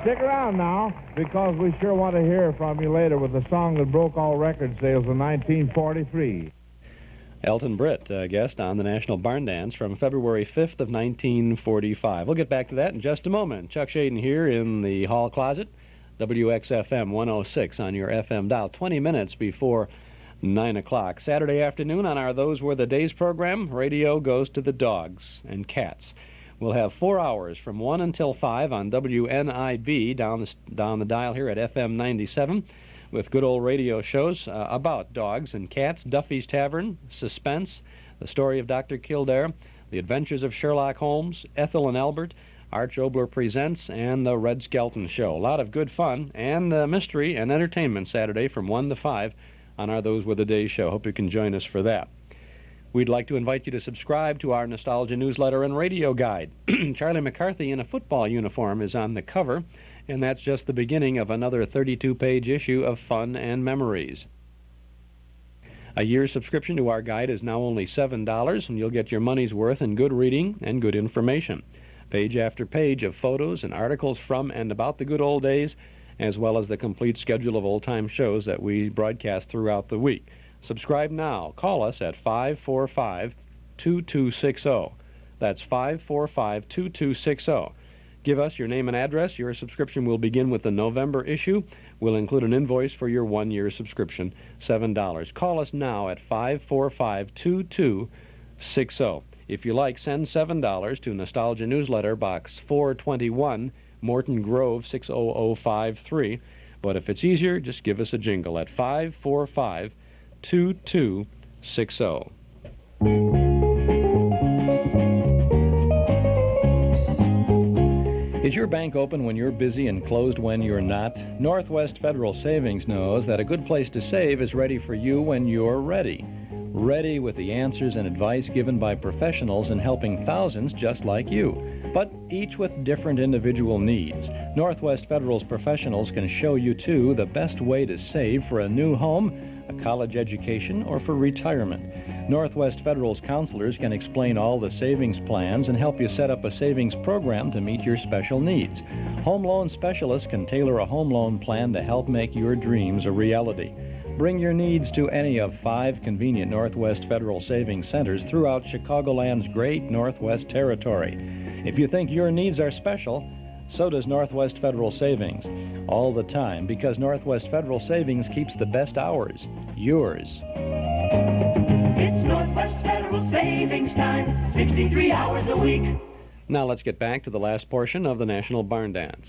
Stick around now, because we sure want to hear from you later with the song that broke all record sales in 1943. Elton Britt, guest on the National Barn Dance from February 5th of 1945. We'll get back to that in just a moment. Chuck Shaden here in the hall closet. WXFM 106 on your FM dial, 20 minutes before 9 o'clock. Saturday afternoon on our Those Were the Days program, radio goes to the dogs and cats. We'll have 4 hours from 1 until 5 on WNIB down the dial here at FM 97 with good old radio shows about dogs and cats, Duffy's Tavern, Suspense, The Story of Dr. Kildare, The Adventures of Sherlock Holmes, Ethel and Albert, Arch Obler Presents, and The Red Skelton Show. A lot of good fun and mystery and entertainment Saturday from 1 to 5 on our Those Were the Days show. Hope you can join us for that. We'd like to invite you to subscribe to our Nostalgia newsletter and radio guide. Charlie McCarthy in a football uniform is on the cover, and that's just the beginning of another 32-page issue of fun and memories. A year's subscription to our guide is now only $7, and you'll get your money's worth in good reading and good information. Page after page of photos and articles from and about the good old days, as well as the complete schedule of old-time shows that we broadcast throughout the week. Subscribe now. Call us at 545-2260. That's 545-2260. Give us your name and address. Your subscription will begin with the November issue. We'll include an invoice for your 1-year subscription, $7. Call us now at 545-2260. If you like, send $7 to Nostalgia Newsletter, Box 421, Morton Grove, 60053. But if it's easier, just give us a jingle at 545-2260. Is your bank open when you're busy and closed when you're not? Northwest Federal Savings knows that a good place to save is ready for you when you're ready. Ready with the answers and advice given by professionals in helping thousands just like you, but each with different individual needs. Northwest Federal's professionals can show you, too, the best way to save for a new home, a college education, or for retirement. Northwest Federal's counselors can explain all the savings plans and help you set up a savings program to meet your special needs. Home loan specialists can tailor a home loan plan to help make your dreams a reality. Bring your needs to any of 5 convenient Northwest Federal Savings Centers throughout Chicagoland's great Northwest Territory. If you think your needs are special, so does Northwest Federal Savings. All the time, because Northwest Federal Savings keeps the best hours yours. It's Northwest Federal Savings Time, 63 hours a week. Now let's get back to the last portion of the National Barn Dance.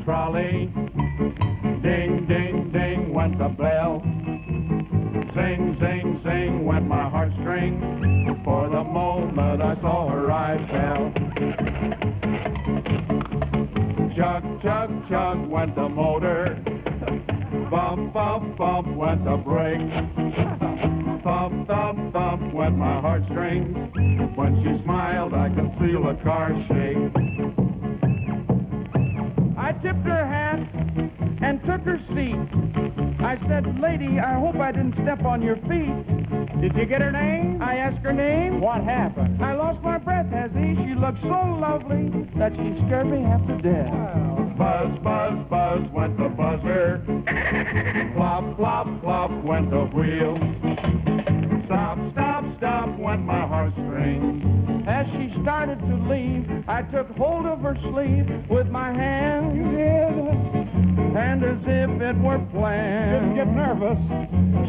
Trolley, ding, ding, ding, went the bell. Sing, sing, sing, went my heartstring. For the moment I saw her eyes fell. Chug, chug, chug, went the motor. Bump, bump, bump, went the brake. Thump, thump, thump, went my heartstrings. When she smiled, I could feel the car shake. I tipped her hat and took her seat. I said, lady, I hope I didn't step on your feet. Did you get her name? I asked her name. What happened? I lost my breath, Hazzy. She looked so lovely that she scared me half to death. Buzz, buzz, buzz, went the buzzer. Plop, plop, plop, went the wheel. Stop, stop, stop, went my heartstrings. As she started to leave, I took hold of her sleeve with my hand, and as if it were planned. Didn't get nervous.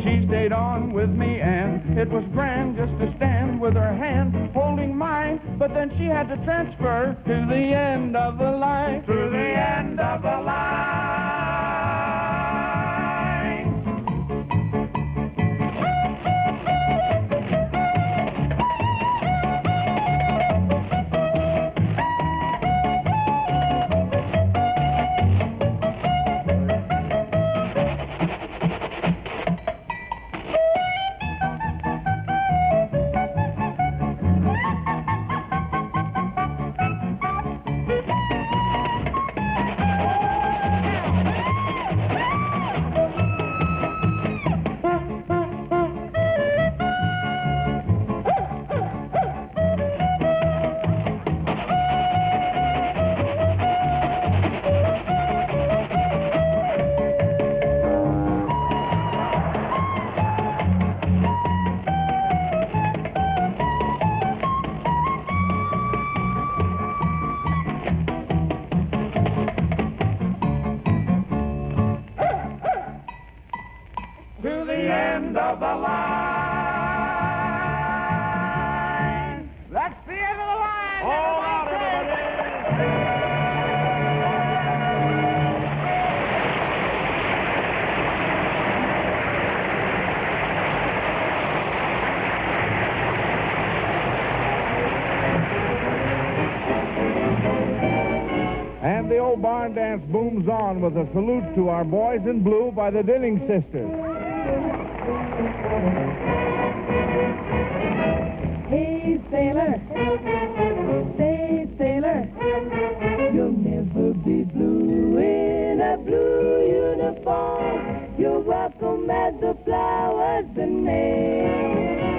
She stayed on with me, and it was grand just to stand with her hand holding mine. But then she had to transfer to the end of the line. To the end of the line. old barn dance booms on with a salute to our boys in blue by the Dinning Sisters. Hey, sailor, say, sailor, you'll never be blue in a blue uniform. You're welcome as the flowers in May.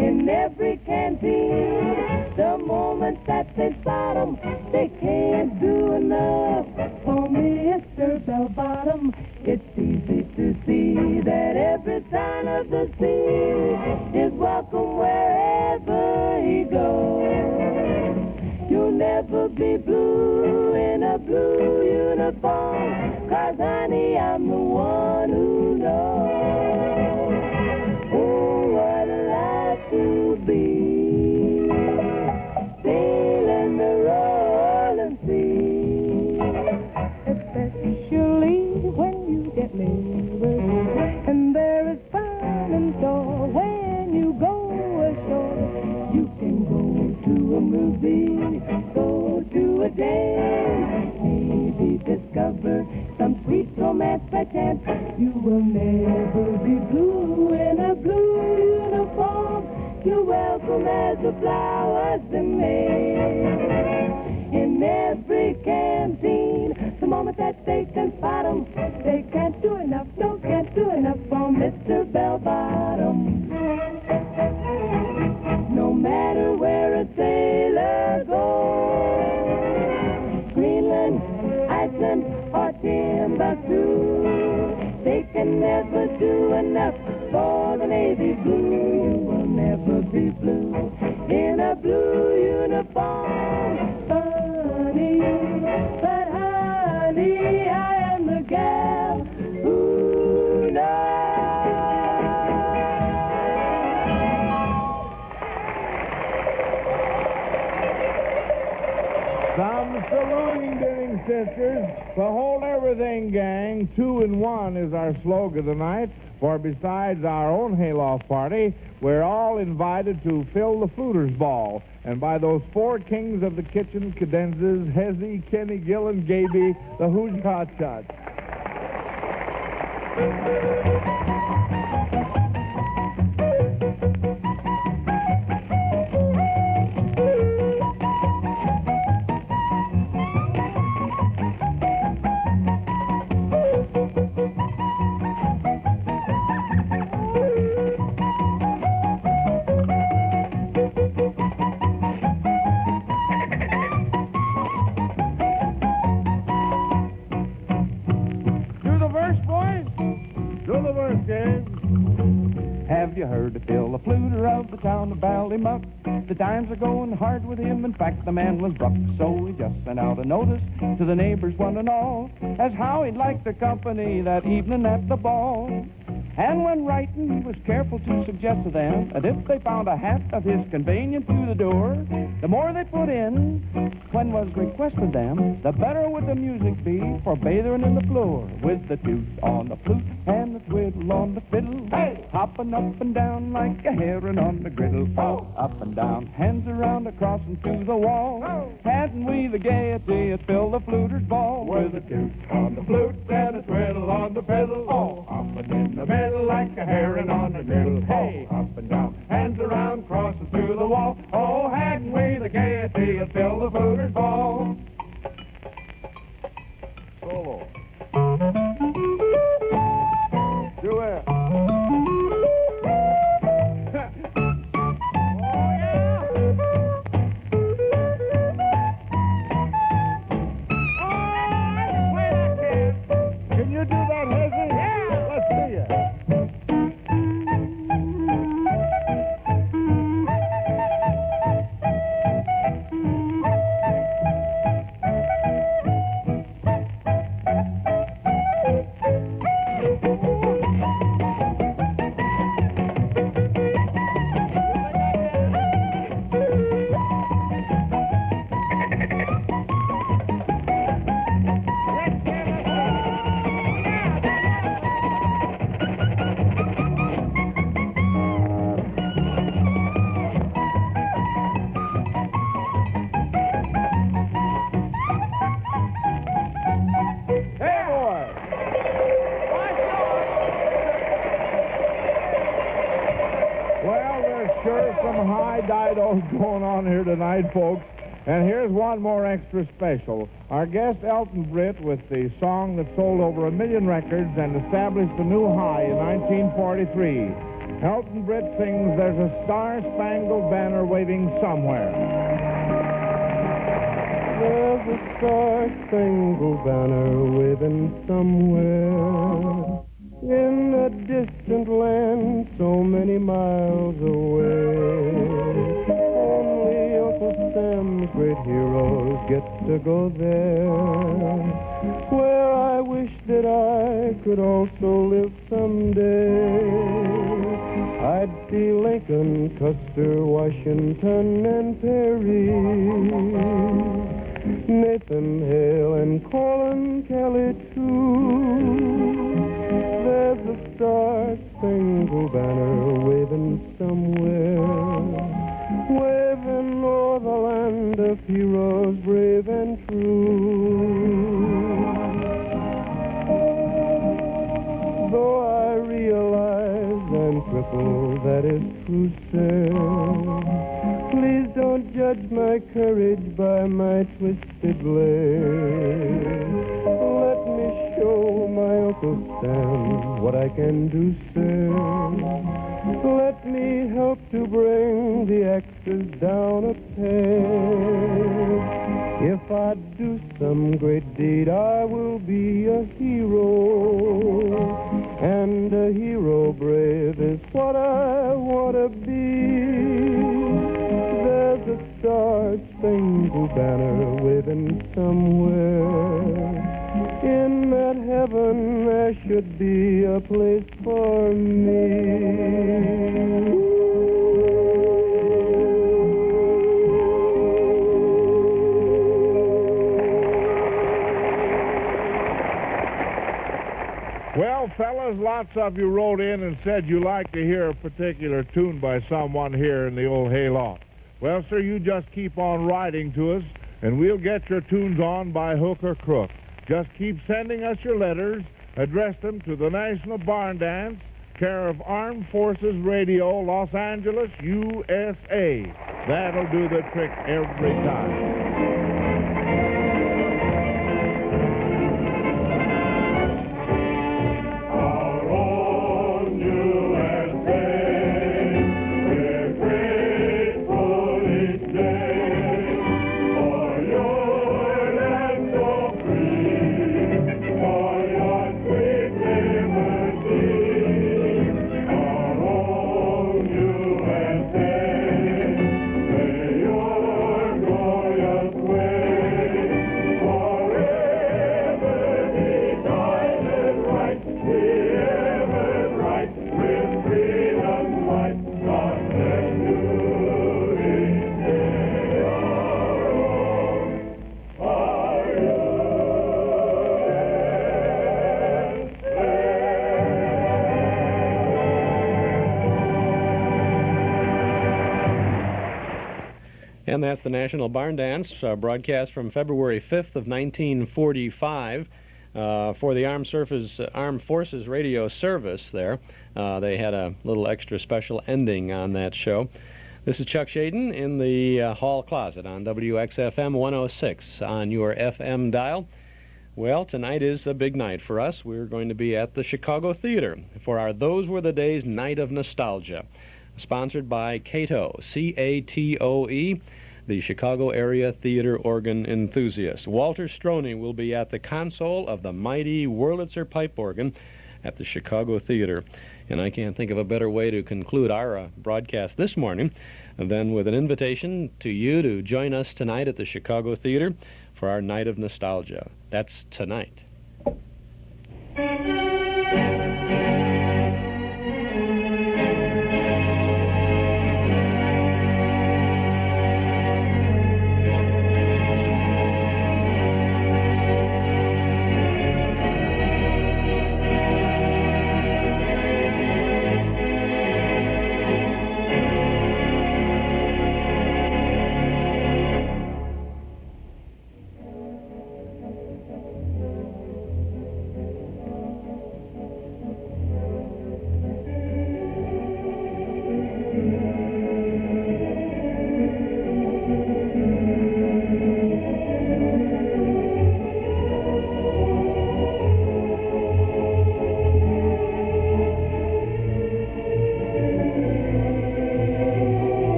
In every canteen, the moment that they spot 'em, they can't do enough for Mr. Bell-Bottom. It's easy to see that every sign of the sea is welcome wherever he goes. You'll never be blue in a blue uniform, 'cause honey, I'm the one who knows. Oh, what a life to be, sailing the rolling sea, especially when you get labor, and there is fun in store when you go ashore. You can go to a movie, go to a dance, maybe discover some sweet romance by chance. You will never be blue in a blue uniform. You're welcome as the flowers in May. In every canteen, the moment that they can spot 'em, they can't do enough, no, can't do enough for Mr. Bell-Bottom. No matter where a sailor goes, Greenland, Iceland, or Timbuktu, they can never do enough for the Navy blue. You will never be blue in a blue uniform. Funny, but honey, I am the gal who knows. Some saluting Dinning Sisters. The Hold Everything Gang, 2 in 1 is our slogan tonight. For besides our own hayloft party, we're all invited to fill the Fluters Ball. And by those 4 kings of the kitchen, cadenzas, Hezzy, Kenny, Gill, and Gaby, the Hoosier. Have you heard of Bill, the fluter of the town of Ballymuck? The times are going hard with him. In fact, the man was rough, so he just sent out a notice to the neighbors, one and all, as how he'd like their company that evening at the ball. And when writing, he was careful to suggest to them that if they found a hat of his convenient to the door, the more they put in, when was requested them, the better would the music be for bathing in the floor, with the toot on the flute and the twiddle on the fiddle, hey! Hopping up and down like a heron on the griddle. Oh! Up and down, hands around, across and to the wall. Oh! Hadn't we the gaiety at Bill the Fluter's ball, with a toot on the flute and a twiddle on the fiddle. Oh! Up and in the middle like a heron on a griddle. Hey! Up and down, hands around, crosses to the wall. Oh, hadn't we the gaiety at Bill the Fluter's ball? Solo. Do it. Can you do that, Hezzy? Yeah. Let's see it. sure some high didos going on here tonight, folks. And here's one more extra special. Our guest Elton Britt with the song that sold over 1 million records and established a new high in 1943. Elton Britt sings There's a Star-Spangled Banner Waving Somewhere. There's a star-spangled banner waving somewhere in a distant land so many miles away. Only Uncle Sam's great heroes get to go there, where I wish that I could also live someday. I'd see Lincoln, Custer, Washington, and Perry, Nathan Hale and Colin Kelly, too. There's a star-spangled banner waving somewhere, waving o'er the land of heroes brave and true. Though I realize I'm crippled, that is true, sir. Please don't judge my courage by my twisted leg. Let me show my Uncle Sam what I can do, sir. Let me help to bring the axes down a peg. If I do some great deed, I will be a hero. And a hero brave is what I want to be. There's a star-spangled banner waving somewhere. In that heaven there should be a place for me. Well, fellas, lots of you wrote in and said you like to hear a particular tune by someone here in the old hayloft. Well, sir, you just keep on writing to us, and we'll get your tunes on by hook or crook. Just keep sending us your letters. Address them to the National Barn Dance, care of Armed Forces Radio, Los Angeles, USA. That'll do the trick every time. And that's the National Barn Dance, broadcast from February 5th of 1945 for the Armed Forces Radio Service there. They had a little extra special ending on that show. This is Chuck Shaden in the hall closet on WXFM 106 on your FM dial. Well, tonight is a big night for us. We're going to be at the Chicago Theater for our Those Were the Days Night of Nostalgia, sponsored by Cato, C-A-T-O-E, the Chicago Area Theater Organ Enthusiast. Walter Stroney will be at the console of the mighty Wurlitzer pipe organ at the Chicago Theater. And I can't think of a better way to conclude our broadcast this morning than with an invitation to you to join us tonight at the Chicago Theater for our Night of Nostalgia. That's tonight.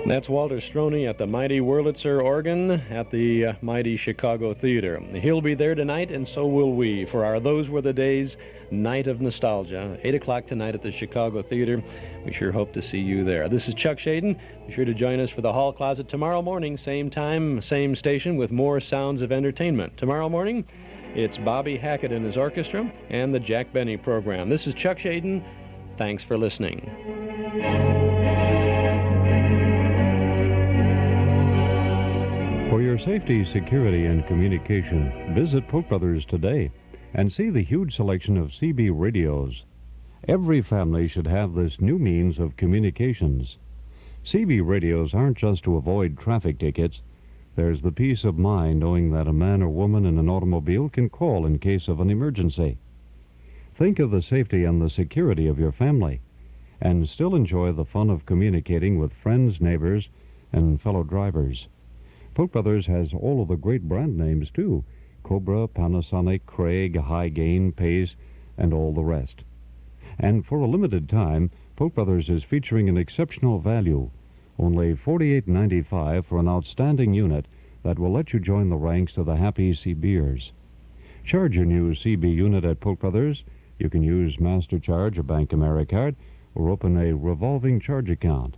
That's Walter Stroney at the mighty Wurlitzer organ at the mighty Chicago Theater. He'll be there tonight, and so will we, for our Those Were the Days Night of Nostalgia, 8 o'clock tonight at the Chicago Theater. We sure hope to see you there. This is Chuck Shaden. Be sure to join us for the Hall Closet tomorrow morning, same time, same station, with more sounds of entertainment. Tomorrow morning, it's Bobby Hackett and his orchestra and the Jack Benny program. This is Chuck Shaden. Thanks for listening. For your safety, security, and communication, visit Polk Brothers today and see the huge selection of CB radios. Every family should have this new means of communications. CB radios aren't just to avoid traffic tickets. There's the peace of mind knowing that a man or woman in an automobile can call in case of an emergency. Think of the safety and the security of your family, and still enjoy the fun of communicating with friends, neighbors, and fellow drivers. Polk Brothers has all of the great brand names, too. Cobra, Panasonic, Craig, High Gain, Pace, and all the rest. And for a limited time, Polk Brothers is featuring an exceptional value, only $48.95 for an outstanding unit that will let you join the ranks of the happy CBers. Charge your new CB unit at Polk Brothers. You can use MasterCharge or Bank AmeriCard or open a revolving charge account.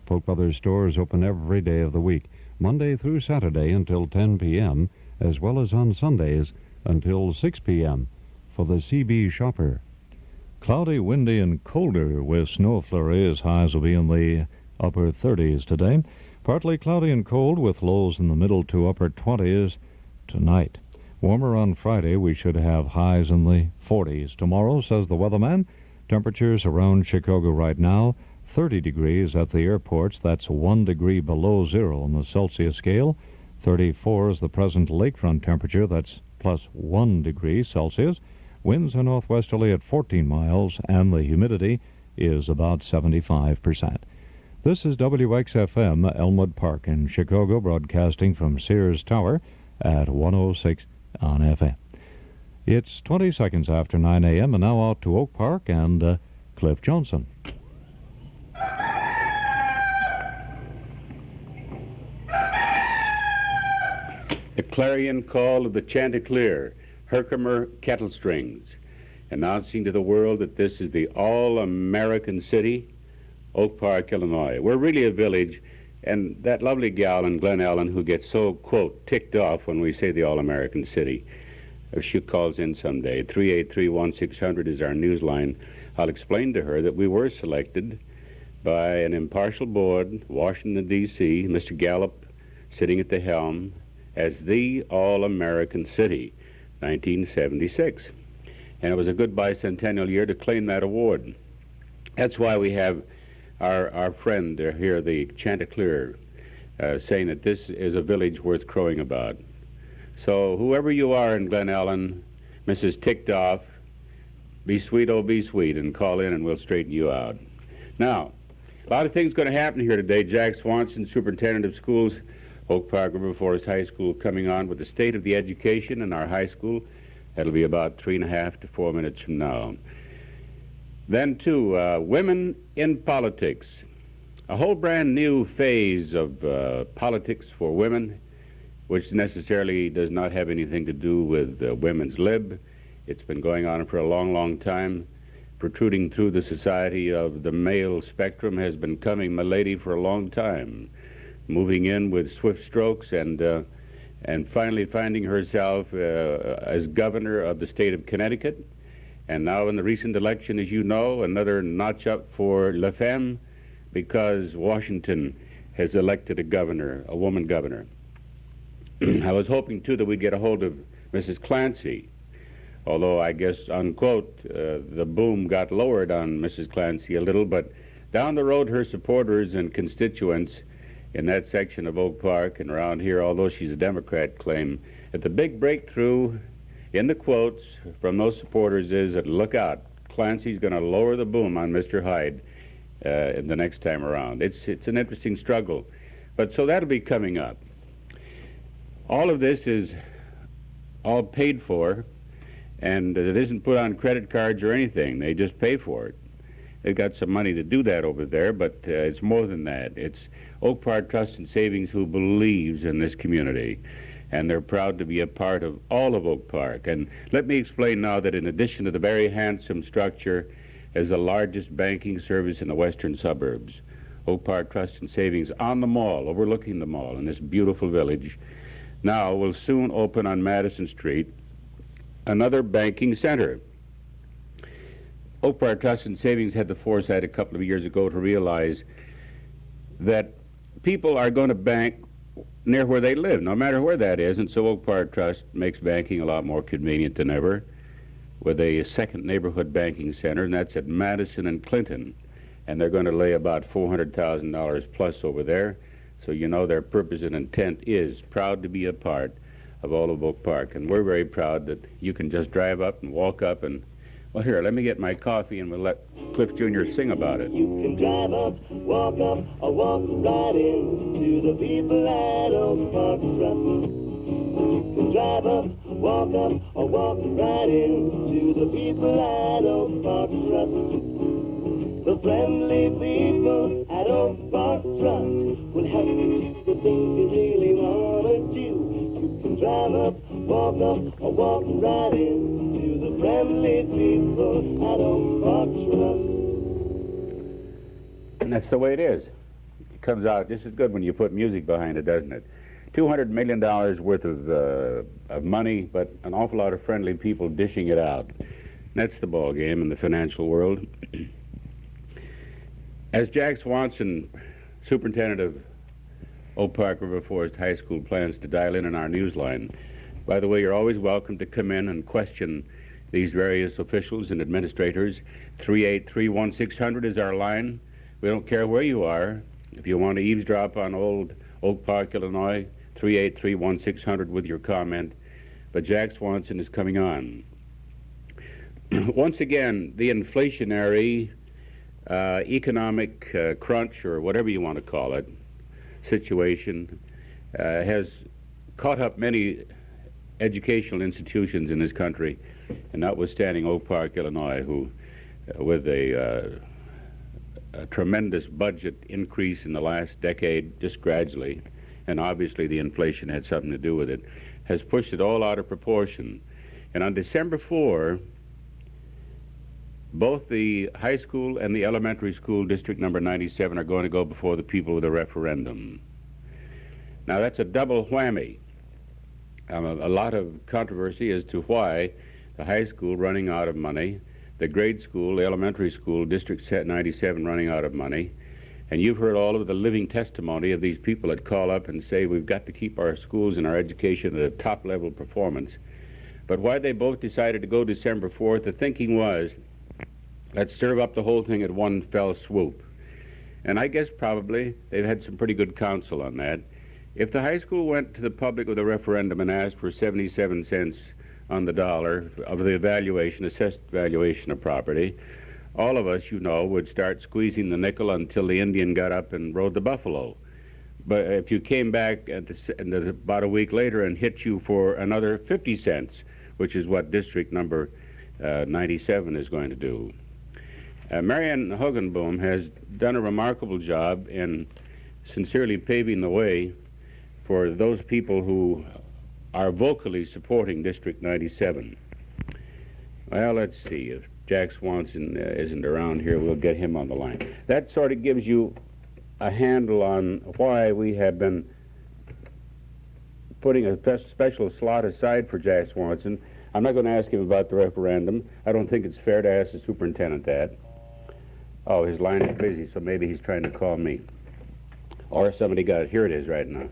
Polk Brothers stores open every day of the week, Monday through Saturday until 10 p.m., as well as on Sundays until 6 p.m. for the CB shopper. Cloudy, windy, and colder with snow flurries. Highs will be in the upper 30s today. Partly cloudy and cold with lows in the middle to upper 20s tonight. Warmer on Friday. We should have highs in the 40s. Tomorrow, says the weatherman, temperatures around Chicago right now, 30 degrees at the airports. That's 1 degree below zero on the Celsius scale. 34 is the present lakefront temperature. That's plus 1 degree Celsius. Winds are northwesterly at 14 miles, and the humidity is about 75%. This is WXFM, Elmwood Park in Chicago, broadcasting from Sears Tower at 106 on FM. It's 20 seconds after 9 a.m., and now out to Oak Park and Cliff Johnson. The clarion call of the Chanticleer, Herkimer Kettle Strings, announcing to the world that this is the all-American city, Oak Park, Illinois. We're really a village, and that lovely gal in Glen Ellen who gets so, quote, ticked off when we say the all-American city, if she calls in someday, 383-1600 is our news line. I'll explain to her that we were selected by an impartial board, Washington, D.C., Mr. Gallup sitting at the helm, as the all-American city, 1976. And it was a good bicentennial year to claim that award. That's why we have our friend here, the Chanticleer, saying that this is a village worth crowing about. So whoever you are in Glen Ellen, Mrs. Ticked Off, be sweet, oh be sweet, and call in and we'll straighten you out. Now, a lot of things going to happen here today. Jack Swanson, Superintendent of Schools, Oak Park River Forest High School, coming on with the state of the education in our high school. That'll be about 3.5 to 4 minutes from now. Then, too, women in politics. A whole brand new phase of politics for women, which necessarily does not have anything to do with women's lib. It's been going on for a long, long time. Protruding through the society of the male spectrum has been coming milady for a long time, moving in with swift strokes and finally finding herself as governor of the state of Connecticut. And now in the recent election, as you know, another notch up for La Femme, because Washington has elected a governor, a woman governor. I was hoping, too, that we'd get a hold of Mrs. Clancy, although I guess, unquote, the boom got lowered on Mrs. Clancy a little, but down the road, her supporters and constituents in that section of Oak Park and around here, although she's a Democrat, claim that the big breakthrough in the quotes from those supporters is that, look out, Clancy's going to lower the boom on Mr. Hyde in the next time around. It's an interesting struggle. But so that'll be coming up. All of this is all paid for, and it isn't put on credit cards or anything. They just pay for it. They've got some money to do that over there, but it's more than that. It's Oak Park Trust and Savings who believes in this community, and they're proud to be a part of all of Oak Park. And let me explain now that in addition to the very handsome structure as the largest banking service in the western suburbs, Oak Park Trust and Savings on the mall, overlooking the mall in this beautiful village, now will soon open on Madison Street another banking center. Oak Park Trust and Savings had the foresight a couple of years ago to realize that people are going to bank near where they live, no matter where that is, and so Oak Park Trust makes banking a lot more convenient than ever with a second neighborhood banking center, and that's at Madison and Clinton, and they're going to lay about $400,000 plus over there, so you know their purpose and intent is proud to be a part of all of Oak Park, and we're very proud that you can just drive up and walk up and, well, here, let me get my coffee and we'll let Cliff Jr. sing about it. You can drive up, or walk right in to the people at Oak Park Trust. You can drive up, or walk right in to the people at Oak Park Trust. The friendly people at Oak Park Trust will help you do the things you really want to do. You can drive up, or walk right in to the friendly people at Oak Park Trust. And that's the way it is. It comes out just as good when you put music behind it, doesn't it? $200 million worth of money, but an awful lot of friendly people dishing it out. That's the ball game in the financial world. As Jack Swanson, superintendent of Oak Park River Forest High School, plans to dial in on our news line, by the way, you're always welcome to come in and question these various officials and administrators. 383-1600 is our line. We don't care where you are. If you want to eavesdrop on old Oak Park, Illinois, 383-1600 with your comment. But Jack Swanson is coming on. Once again, the inflationary economic crunch, or whatever you want to call it, situation has caught up many educational institutions in this country, and notwithstanding Oak Park, Illinois, who, with a tremendous budget increase in the last decade, just gradually, and obviously the inflation had something to do with it, has pushed it all out of proportion. And on December 4, both the high school and the elementary school, District number 97, are going to go before the people with a referendum. Now, that's a double whammy. A lot of controversy as to why the high school running out of money, the grade school, the elementary school, District 97 running out of money, and you've heard all of the living testimony of these people that call up and say we've got to keep our schools and our education at a top-level performance. But why they both decided to go December 4th, the thinking was, let's serve up the whole thing at one fell swoop. And I guess probably they've had some pretty good counsel on that. If the high school went to the public with a referendum and asked for 77 cents on the dollar of the valuation, assessed valuation of property, all of us, you know, would start squeezing the nickel until the Indian got up and rode the buffalo. But if you came back about a week later and hit you for another 50 cents, which is what District number 97 is going to do. Marianne Hogenboom has done a remarkable job in sincerely paving the way for those people who are vocally supporting District 97. Well, let's see. If Jack Swanson isn't around here, we'll get him on the line. That sort of gives you a handle on why we have been putting a special slot aside for Jack Swanson. I'm not going to ask him about the referendum. I don't think it's fair to ask the superintendent that. Oh, his line is busy, so maybe he's trying to call me. Or somebody got it. Here it is right now.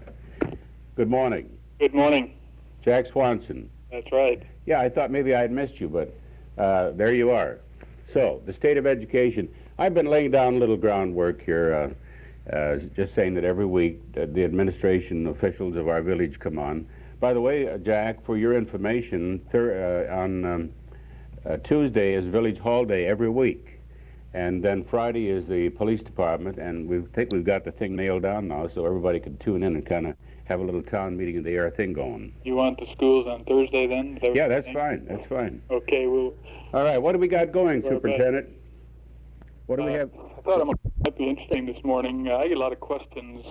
Good morning. Good morning. Jack Swanson. That's right. Yeah, I thought maybe I'd missed you, but there you are. So, the state of education. I've been laying down a little groundwork here, just saying that every week the administration officials of our village come on. By the way, Jack, for your information, on Tuesday is Village Hall Day every week. And then Friday is the police department, and we think we've got the thing nailed down now, so everybody can tune in and kind of have a little town meeting of the air thing going. You want the schools on Thursday then? Yeah, that's fine. That's fine. Okay, well... All right, what do we got going, Superintendent? What do we have? I thought it might be interesting this morning. I get a lot of questions